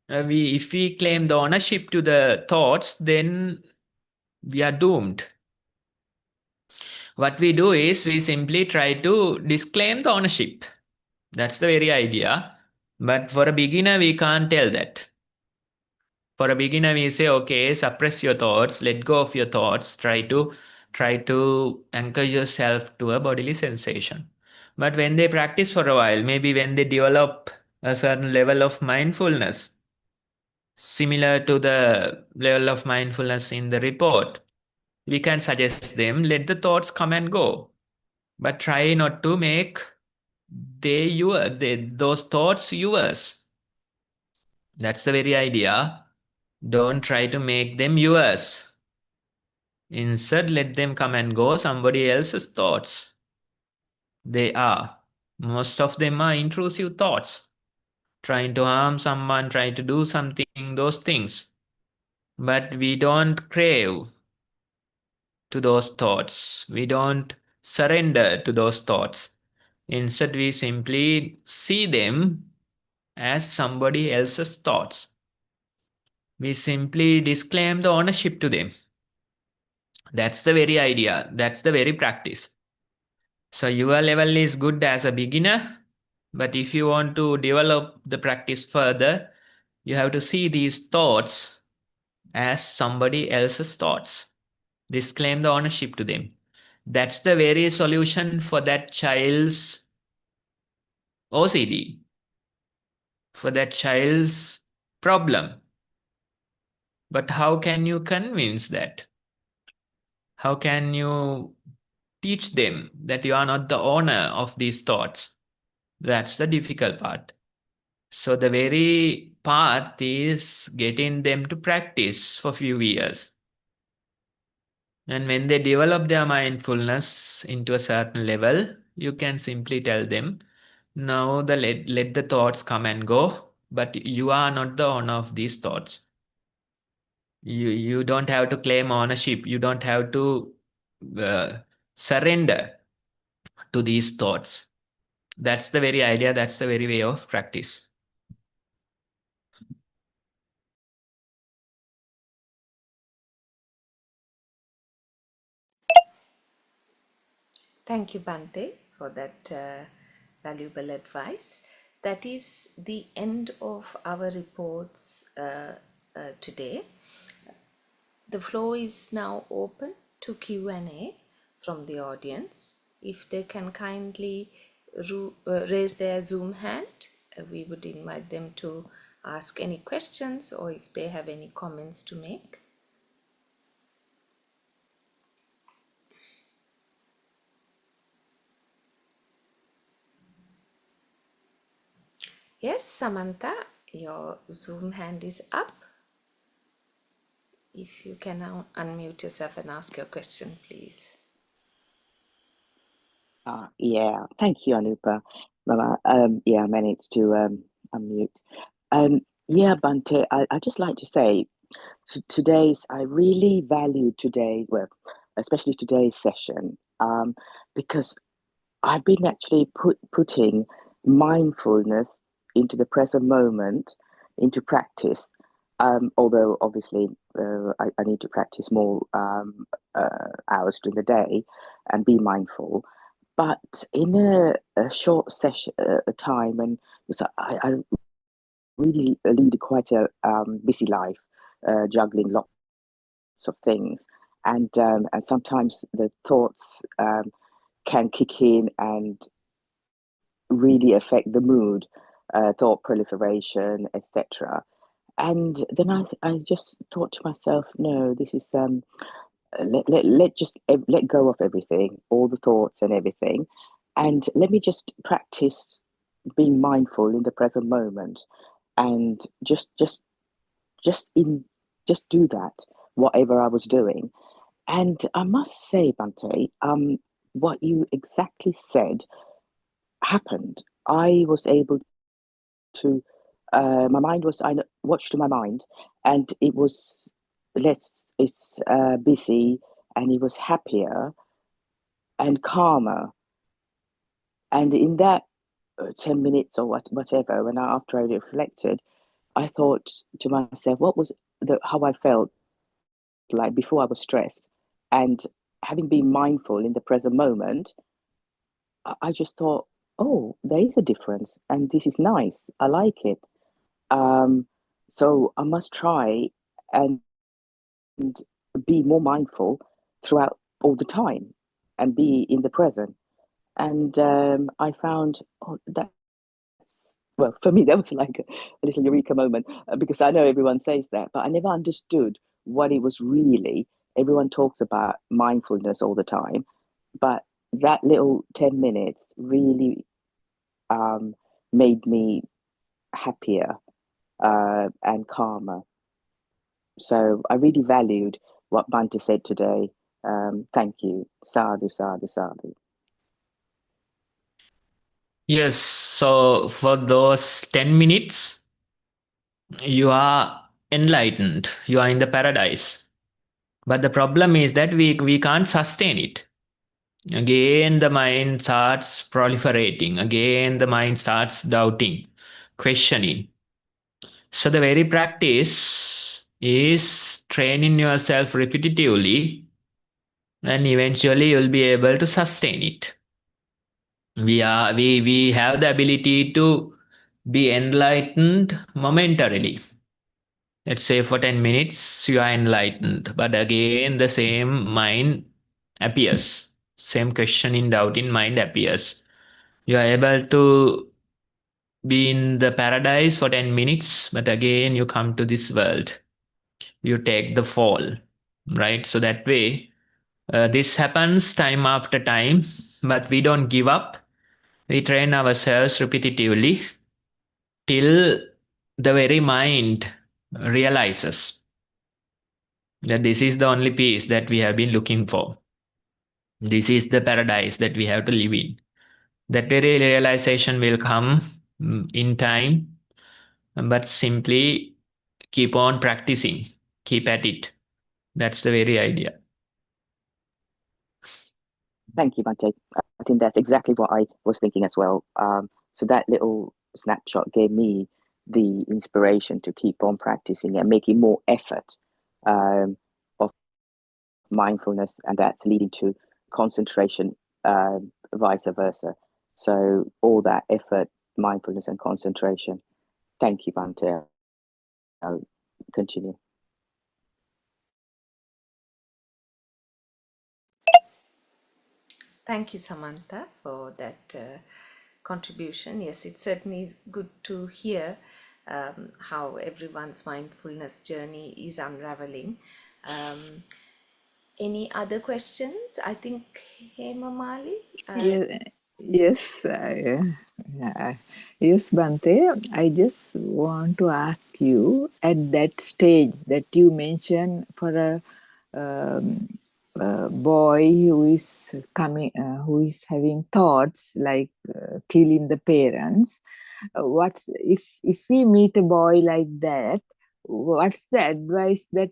[SPEAKER 2] if we claim the ownership to the thoughts, then we are doomed. What we do is we simply try to disclaim the ownership. That's the very idea. But for a beginner, we can't tell that. For a beginner, we say, okay, suppress your thoughts, let go of your thoughts, try to anchor yourself to a bodily sensation. But when they practice for a while, maybe when they develop a certain level of mindfulness, similar to the level of mindfulness in the report, we can suggest them, let the thoughts come and go. But try not to make those thoughts yours. That's the very idea. Don't try to make them yours. Instead, let them come and go, somebody else's thoughts. They are. Most of them are intrusive thoughts. Trying to harm someone, trying to do something, those things. But we don't crave to those thoughts. We don't surrender to those thoughts. Instead, we simply see them as somebody else's thoughts. We simply disclaim the ownership to them. That's the very idea. That's the very practice. So your level is good as a beginner, but if you want to develop the practice further, you have to see these thoughts as somebody else's thoughts. Disclaim the ownership to them. That's the very solution for that child's OCD, for that child's problem. But how can you convince that? How can you teach them that you are not the owner of these thoughts? That's the difficult part. So the very path is getting them to practice for a few years. And when they develop their mindfulness into a certain level, you can simply tell them, now let the thoughts come and go, but you are not the owner of these thoughts. You don't have to claim ownership. You don't have to surrender to these thoughts. That's the very idea. That's the very way of practice.
[SPEAKER 5] Thank you, Bante, for that valuable advice. That is the end of our reports today. The floor is now open to Q&A from the audience. If they can kindly raise their Zoom hand, we would invite them to ask any questions or if they have any comments to make. Yes, Samantha, your Zoom hand is up. If you can now unmute yourself and ask your question, please.
[SPEAKER 6] Yeah, thank you, Anupa. Mama, yeah, I managed to unmute. Yeah, Bante, I just like to say today's, I really value today, well, especially today's session, because I've been actually putting mindfulness into the present moment, into practice. Although obviously I need to practice more hours during the day and be mindful. But in a short session, a time, and so I really lead quite a busy life, juggling lots of things, and sometimes the thoughts can kick in and really affect the mood, thought proliferation, etc. And then I just thought to myself, no, this is let just let go of everything, all the thoughts and everything, and let me just practice being mindful in the present moment, and just in just do that, whatever I was doing. And I must say, Bante, what you exactly said happened. I was able to, my mind was, I watched my mind, and it was less, it's busy, and it was happier and calmer. And in that 10 minutes or whatever, after I reflected, I thought to myself, what was how I felt like before I was stressed. And having been mindful in the present moment, I just thought, oh, there is a difference, and this is nice. I like it. Um, so I must try and be more mindful throughout all the time and be in the present. And I found, oh, that's, well, for me, that was like a little eureka moment, because I know everyone says that, but I never understood what it was really. Everyone talks about mindfulness all the time, but that little 10 minutes really made me happier and calmer. So I really valued what Bante said today. Thank you. Sadhu, sadhu, sadhu.
[SPEAKER 2] Yes, so for those 10 minutes, you are enlightened, you are in the paradise. But the problem is that we can't sustain it. Again, the mind starts proliferating. Again, the mind starts doubting, questioning. So the very practice is training yourself repetitively, and eventually you'll be able to sustain it. We have the ability to be enlightened momentarily. Let's say for 10 minutes you are enlightened, but again the same mind appears. Same questioning, doubting mind appears. You are able to be in the paradise for 10 minutes, but again you come to this world. You take the fall, right? So that way, this happens time after time, but we don't give up. We train ourselves repetitively till the very mind realizes that this is the only peace that we have been looking for. This is the paradise that we have to live in. That very realization will come in time, but simply keep on practicing, keep at it. That's the very idea.
[SPEAKER 6] Thank you, Bante. I think that's exactly what I was thinking as well. So that little snapshot gave me the inspiration to keep on practicing and making more effort of mindfulness, and that's leading to concentration, vice versa. So all that effort, mindfulness, and concentration. Thank you, Bante. I'll continue.
[SPEAKER 5] Thank you, Samantha, for that contribution. Yes, it certainly is good to hear how everyone's mindfulness journey is unraveling. Any other questions? I think Hema Mali.
[SPEAKER 7] Yes, Yes, Bante, I just want to ask you at that stage that you mentioned for a boy who is coming, who is having thoughts like killing the parents. What's if we meet a boy like that? What's the advice that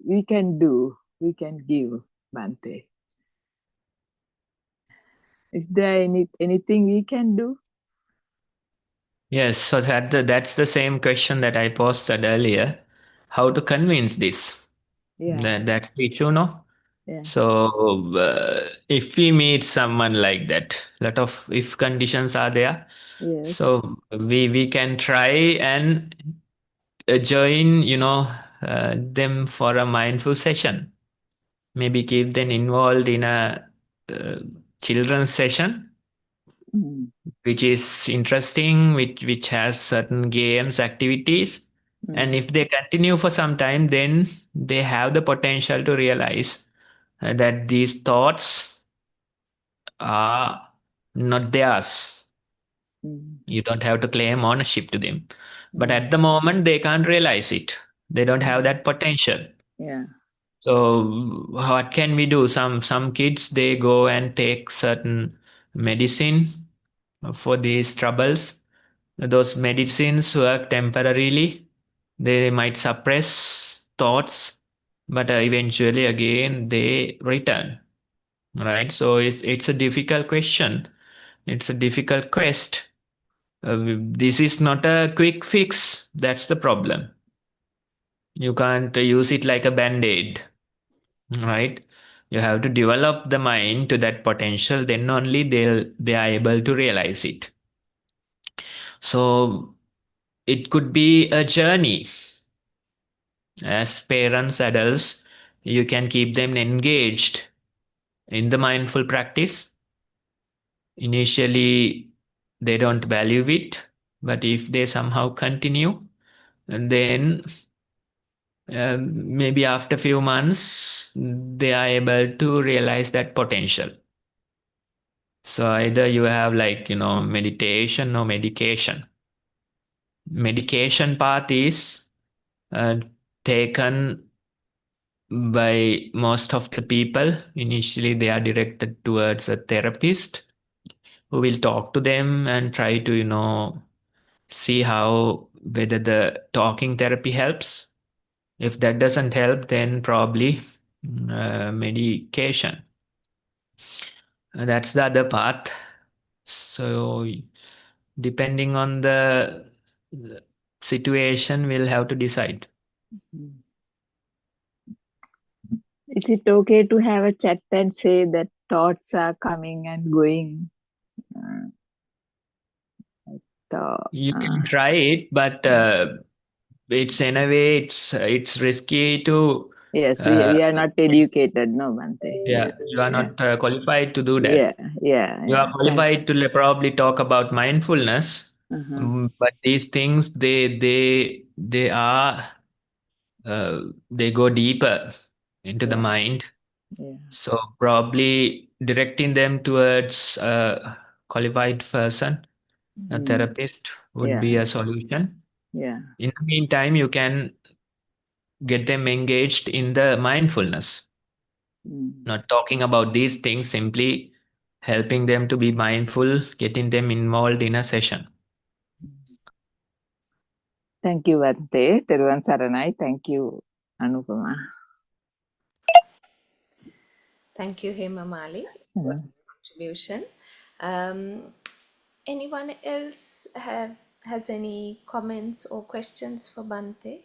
[SPEAKER 7] we can do? We can give, Bante. Is there anything we can do?
[SPEAKER 2] Yes, so that's the same question that I posted earlier. How to convince this?
[SPEAKER 7] Yeah,
[SPEAKER 2] That issue, no?
[SPEAKER 7] yeah,
[SPEAKER 2] So if we meet someone like that, lot of if conditions are there.
[SPEAKER 7] yes.
[SPEAKER 2] So we can try and join, them for a mindful session. Maybe keep them involved in a uh, children's session,
[SPEAKER 7] Mm,
[SPEAKER 2] which is interesting, which has certain games, activities. And
[SPEAKER 7] mm,
[SPEAKER 2] if they continue for some time, then they have the potential to realize that these thoughts are not theirs.
[SPEAKER 7] mm,
[SPEAKER 2] You don't have to claim ownership to them. But
[SPEAKER 7] mm,
[SPEAKER 2] at the moment, they can't realize it. They don't have
[SPEAKER 7] mm.
[SPEAKER 2] that potential.
[SPEAKER 7] Yeah.
[SPEAKER 2] So what can we do? Some kids they go and take certain medicine for these troubles. Those medicines work temporarily. They might suppress thoughts, but eventually again they return. Right? So it's a difficult question. It's a difficult quest. This is not a quick fix. That's the problem. You can't use it like a band-aid, right? You have to develop the mind to that potential, then only they are able to realize it. So it could be a journey. As parents, adults, you can keep them engaged in the mindful practice. Initially, they don't value it, but if they somehow continue, and then maybe after a few months, they are able to realize that potential. So either you have meditation or medication. Medication path is uh, taken by most of the people. Initially, they are directed towards a therapist who will talk to them and try to, see whether the talking therapy helps. If that doesn't help, then probably medication. That's the other path. So depending on the situation, we'll have to decide.
[SPEAKER 7] Mm. Is it okay to have a chat and say that thoughts are coming and going?
[SPEAKER 2] You can try it, but it's in a way it's risky to.
[SPEAKER 7] Yes,
[SPEAKER 2] Uh,
[SPEAKER 7] we are not educated, no, Bante.
[SPEAKER 2] yeah,
[SPEAKER 7] Yeah,
[SPEAKER 2] you are
[SPEAKER 7] yeah,
[SPEAKER 2] not qualified to do
[SPEAKER 7] yeah,
[SPEAKER 2] that.
[SPEAKER 7] yeah,
[SPEAKER 2] You are
[SPEAKER 7] yeah. Thank.
[SPEAKER 2] qualified to probably talk about mindfulness,
[SPEAKER 7] Uh-huh.
[SPEAKER 2] but these things they are they go deeper into the
[SPEAKER 7] Yeah,
[SPEAKER 2] mind.
[SPEAKER 7] yeah.
[SPEAKER 2] So probably directing them towards a qualified person, a
[SPEAKER 7] Mm,
[SPEAKER 2] therapist, would be
[SPEAKER 7] yeah,
[SPEAKER 2] a solution.
[SPEAKER 7] yeah.
[SPEAKER 2] In the meantime, you can get them engaged in the mindfulness,
[SPEAKER 7] Mm.
[SPEAKER 2] not talking about these things, simply helping them to be mindful, getting them involved in a session.
[SPEAKER 7] Thank you, Bante. Teruvan Saranai. Thank you, Anupama.
[SPEAKER 5] Thank you, Hemamali. It was
[SPEAKER 7] Mm.
[SPEAKER 5] a contribution. Um, anyone else has any comments or questions for Bante?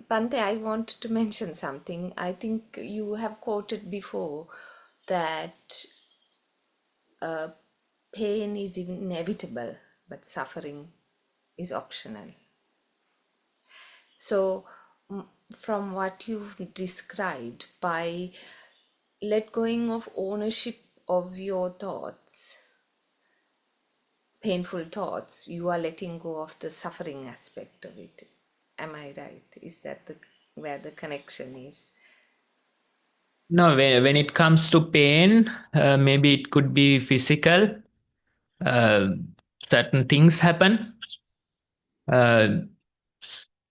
[SPEAKER 5] Bante, I wanted to mention something. I think you have quoted before that pain is inevitable, but suffering is optional. So, from what you've described, by let going of ownership of your thoughts, painful thoughts, you are letting go of the suffering aspect of it. Am I right? Is that where the connection is?
[SPEAKER 2] No, when it comes to pain, maybe it could be physical. Certain things happen.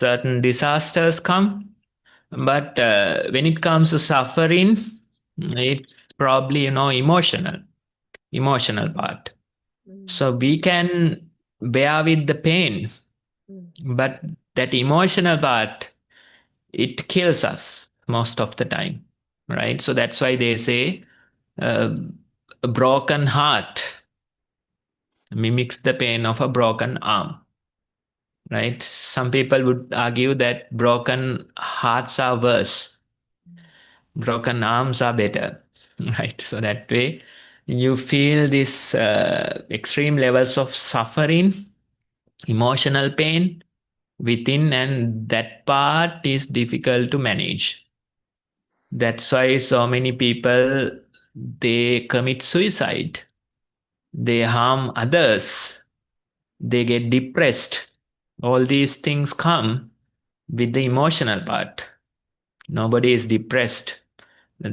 [SPEAKER 2] Certain disasters come. But when it comes to suffering, it's probably, emotional part. So we can bear with the pain, but that emotional part, it kills us most of the time, right? So that's why they say a broken heart mimics the pain of a broken arm, right? Some people would argue that broken hearts are worse, broken arms are better, right? So that way you feel this extreme levels of suffering, emotional pain within, and that part is difficult to manage. That's why so many people, they commit suicide, they harm others, they get depressed. All these things come with the emotional part. Nobody is depressed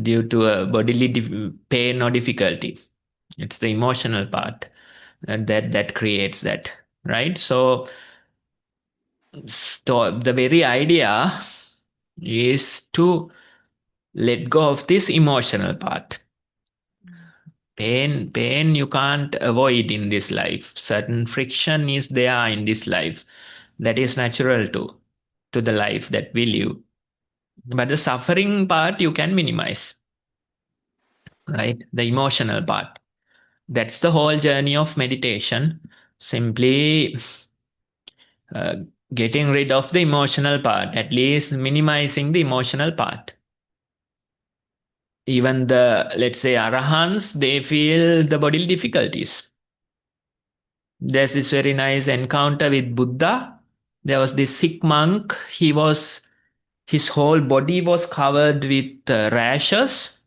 [SPEAKER 2] due to a bodily pain or difficulty. It's the emotional part that creates that, right? So the very idea is to let go of this emotional part. Pain you can't avoid in this life. Certain friction is there in this life. That is natural to the life that we live. But the suffering part you can minimize, right? The emotional part. That's the whole journey of meditation. Simply uh, getting rid of the emotional part, at least minimizing the emotional part. Even the, let's say, arahants, they feel the bodily difficulties. There's this very nice encounter with Buddha. There was this sick monk. His whole body was covered with rashes,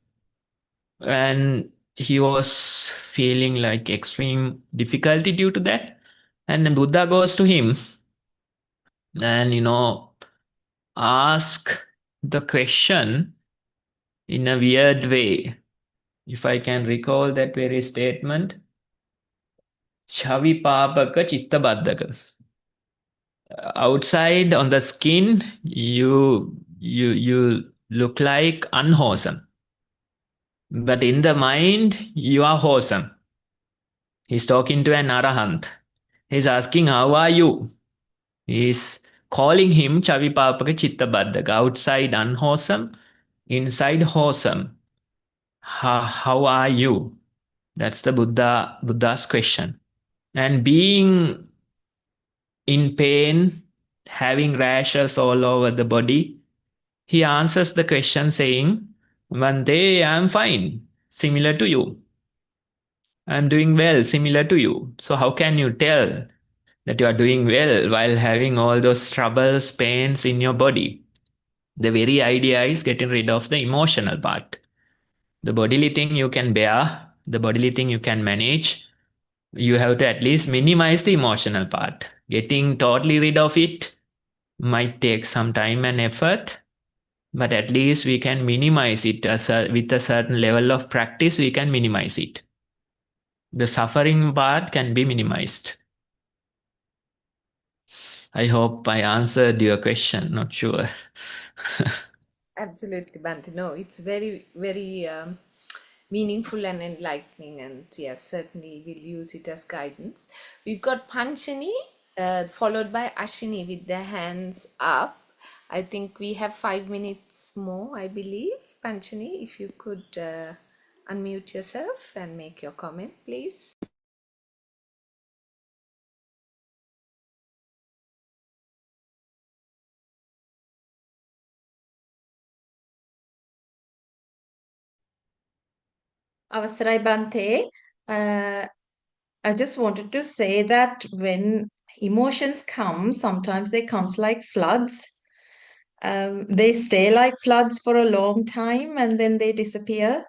[SPEAKER 2] and he was feeling like extreme difficulty due to that. And then Buddha goes to him and, ask the question in a weird way. If I can recall that very statement, Chavi papaka chitta baddaka. Outside on the skin, you look like unwholesome, but in the mind, you are wholesome. He's talking to an arahant. He's asking, how are you? He's calling him Chavipapaka Chitta Baddhaka. Outside unwholesome, inside wholesome. How are you? That's the Buddha's question. And being in pain, having rashes all over the body, he answers the question saying, one day I'm fine, similar to you. I'm doing well, similar to you. So how can you tell that you are doing well while having all those troubles, pains in your body? The very idea is getting rid of the emotional part. The bodily thing you can bear, the bodily thing you can manage. You have to at least minimize the emotional part. Getting totally rid of it might take some time and effort, but at least we can minimize it with a certain level of practice. We can minimize it. The suffering part can be minimized. I hope I answered your question. Not sure.
[SPEAKER 5] Absolutely, Bhante. No, it's very, very meaningful and enlightening, and yes, certainly we'll use it as guidance. We've got Panchani, followed by Ashini with their hands up. I think we have 5 minutes more, I believe. Panchani, if you could unmute yourself and make your comment, please.
[SPEAKER 1] Avasrai Bante, I just wanted to say that when emotions come, sometimes they comes like floods. They stay like floods for a long time and then they disappear.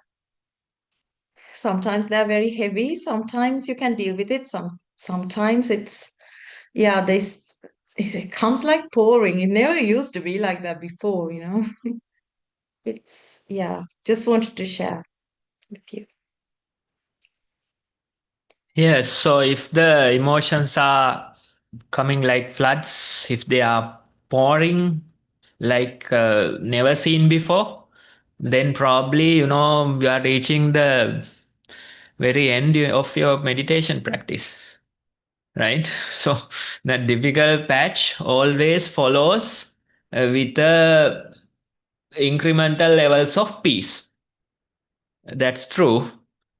[SPEAKER 1] Sometimes they're very heavy. Sometimes you can deal with it. Sometimes it comes like pouring. It never used to be like that before.
[SPEAKER 8] just wanted to share. Thank you.
[SPEAKER 2] Yes, so if the emotions are coming like floods, if they are pouring like never seen before, then probably, you are reaching the very end of your meditation practice, right? So that difficult patch always follows with incremental levels of peace. That's true.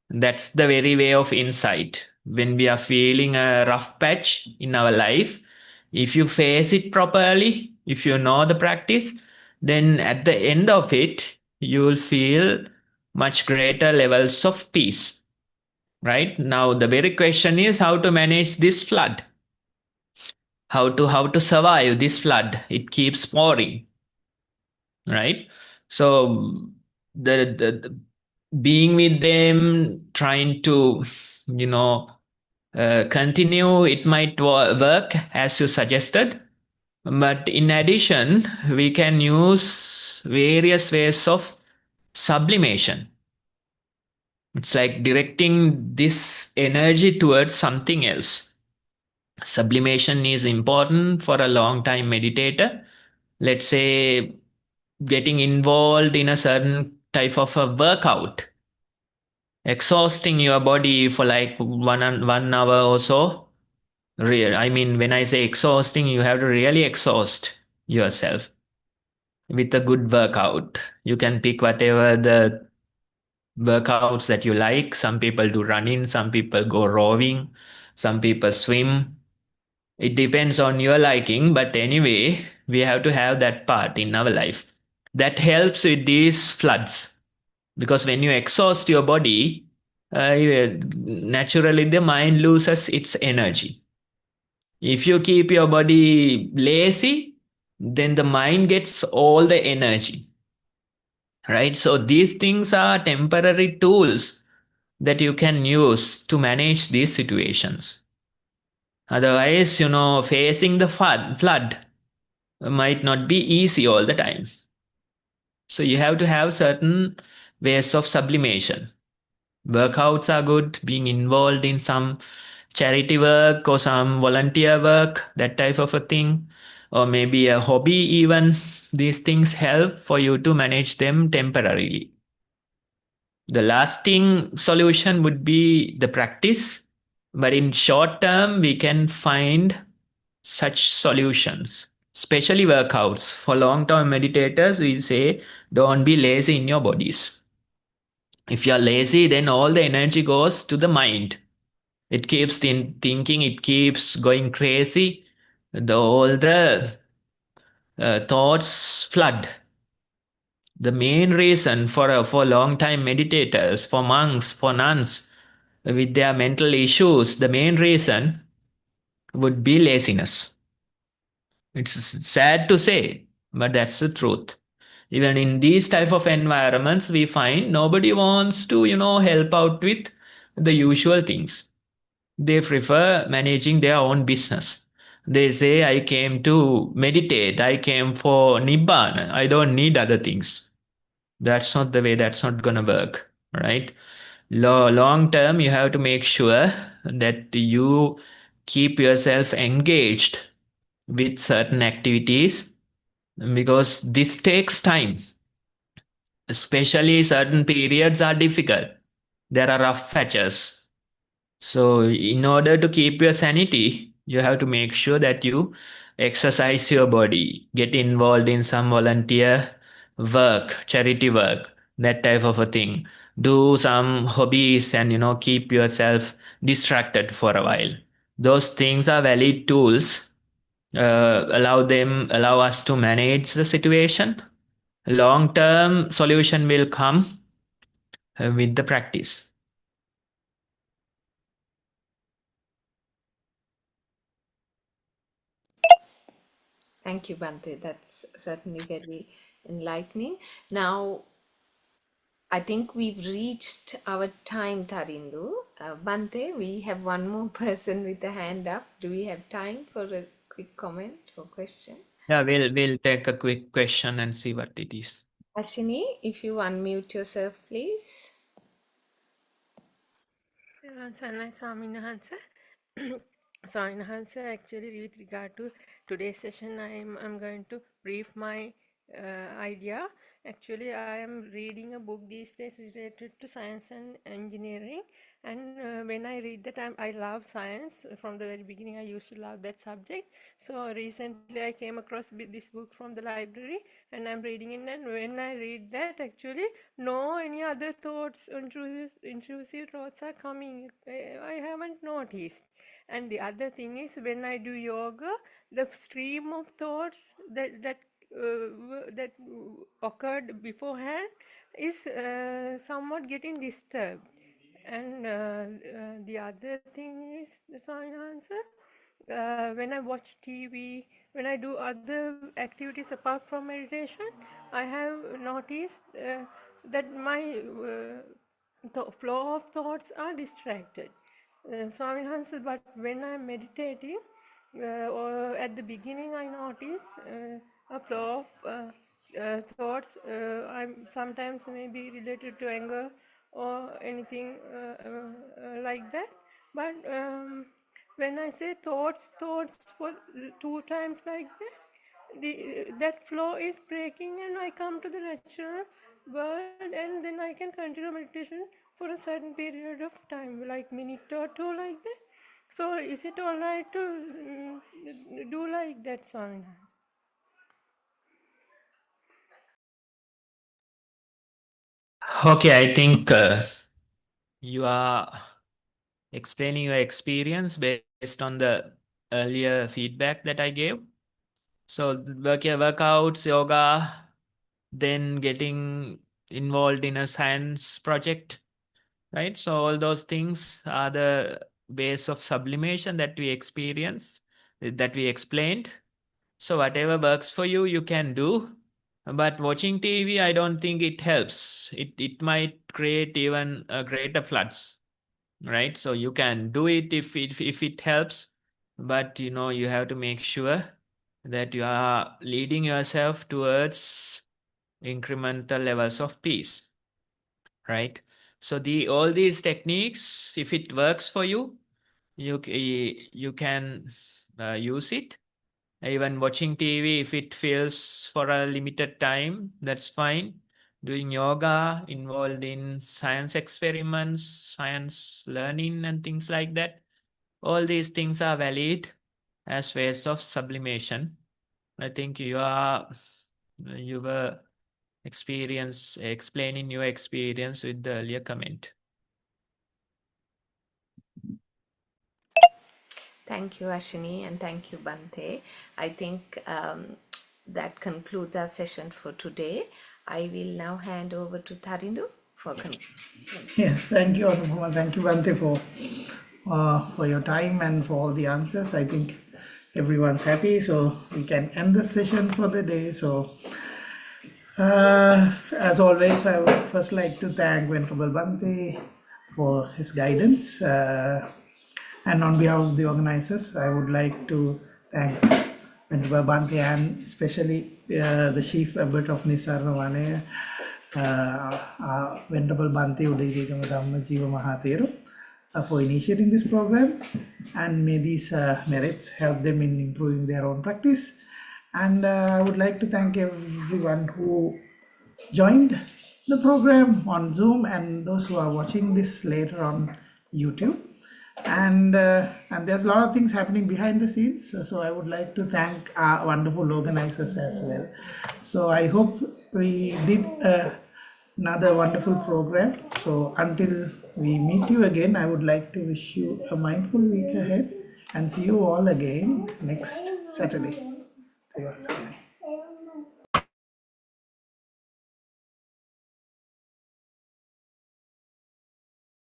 [SPEAKER 2] That's the very way of insight. When we are feeling a rough patch in our life, if you face it properly, if you know the practice, then at the end of it, you will feel much greater levels of peace. Right? Now the very question is how to manage this flood. How to survive this flood. It keeps pouring. Right? So the being with them, trying to, continue, it might work as you suggested. But in addition, we can use various ways of sublimation. It's like directing this energy towards something else. Sublimation is important for a long time meditator. Let's say getting involved in a certain type of a workout, exhausting your body for like 1 hour or so. I mean, when I say exhausting, you have to really exhaust yourself with a good workout. You can pick whatever the workouts that you like. Some people do running, some people go rowing, some people swim. It depends on your liking, but anyway, we have to have that part in our life. That helps with these floods. Because when you exhaust your body, naturally the mind loses its energy. If you keep your body lazy, then the mind gets all the energy. Right? So these things are temporary tools that you can use to manage these situations. Otherwise, facing the flood might not be easy all the time. So you have to have certain ways of sublimation. Workouts are good, being involved in some charity work or some volunteer work, that type of a thing, or maybe a hobby even. These things help for you to manage them temporarily. The lasting solution would be the practice, but in short term, we can find such solutions, especially workouts. For long-term meditators, we say don't be lazy in your bodies. If you're lazy, then all the energy goes to the mind. It keeps thinking, it keeps going crazy. All the thoughts flood. The main reason for long time meditators, for monks, for nuns with their mental issues, the main reason would be laziness. It's sad to say, but that's the truth. Even in these type of environments, we find nobody wants to, help out with the usual things. They prefer managing their own business. They say, I came to meditate, I came for Nibbana, I don't need other things. That's not the way, that's not going to work, right? Long term, you have to make sure that you keep yourself engaged with certain activities because this takes time. Especially certain periods are difficult. There are rough patches. So, in order to keep your sanity, you have to make sure that you exercise your body, get involved in some volunteer work, charity work, that type of a thing. Do some hobbies and, keep yourself distracted for a while. Those things are valid tools. Allow us to manage the situation. Long term solution will come with the practice.
[SPEAKER 5] Thank you, Bante. That's certainly very enlightening. Now, I think we've reached our time, Tarindu. Bante, we have one more person with a hand up. Do we have time for a quick comment or question?
[SPEAKER 2] Yeah, we'll take a quick question and see what it is.
[SPEAKER 5] Ashini, if you unmute yourself, please.
[SPEAKER 9] Sanai Swaminathan. Swaminathan, actually, with regard to today's session, I'm going to brief my idea. Actually, I am reading a book these days related to science and engineering. And when I read that, I love science. From the very beginning, I used to love that subject. So recently, I came across this book from the library, and I'm reading it. And when I read that, actually, no any other thoughts, intrusive thoughts are coming. I haven't noticed. And the other thing is, when I do yoga, the stream of thoughts that occurred beforehand is somewhat getting disturbed. And the other thing is the sign answer. When I watch TV, when I do other activities apart from meditation, I have noticed that my flow of thoughts are distracted. Swami Hansa, but when I'm meditating, or at the beginning, I notice a flow of thoughts. I'm sometimes maybe related to anger or anything like that. But when I say thoughts for 2 times like that, that flow is breaking, and I come to the natural world, and then I can continue meditation for a certain period of time, like minute or two, like that. So, is it all right to do like that, Swami?
[SPEAKER 2] Okay, I think you are explaining your experience based on the earlier feedback that I gave. So workouts, yoga, then getting involved in a science project, right? So all those things are the ways of sublimation that we experience, that we explained. So whatever works for you, you can do. But watching TV, I don't think it helps. It might create even greater floods, right? So you can do it if it helps, but you have to make sure that you are leading yourself towards incremental levels of peace, right? So all these techniques, if it works for you, you can use it. Even watching TV, if it feels for a limited time, that's fine. Doing yoga, involved in science experiments, science learning, and things like that. All these things are valid as ways of sublimation. I think you were explaining your experience with the earlier comment.
[SPEAKER 5] Thank you, Ashini, and thank you, Bante. I think that concludes our session for today. I will now hand over to Tarindu for conclusion.
[SPEAKER 3] Yes, thank you, Anupama. Thank you, Bante, for your time and for all the answers. I think everyone's happy, so we can end the session for the day. So, as always, I would first like to thank Venerable Bante for his guidance. And on behalf of the organizers, I would like to thank Venerable Bante and especially the Chief Abbot of Nisarnavane, Venerable Bante Udayagama Dhamma Jiva Mahathero, for initiating this program, and may these merits help them in improving their own practice. And I would like to thank everyone who joined the program on Zoom and those who are watching this later on YouTube. And there's a lot of things happening behind the scenes, so I would like to thank our wonderful organizers as well. So I hope we did another wonderful program. So until we meet you again, I would like to wish you a mindful week ahead and see you all again next Saturday.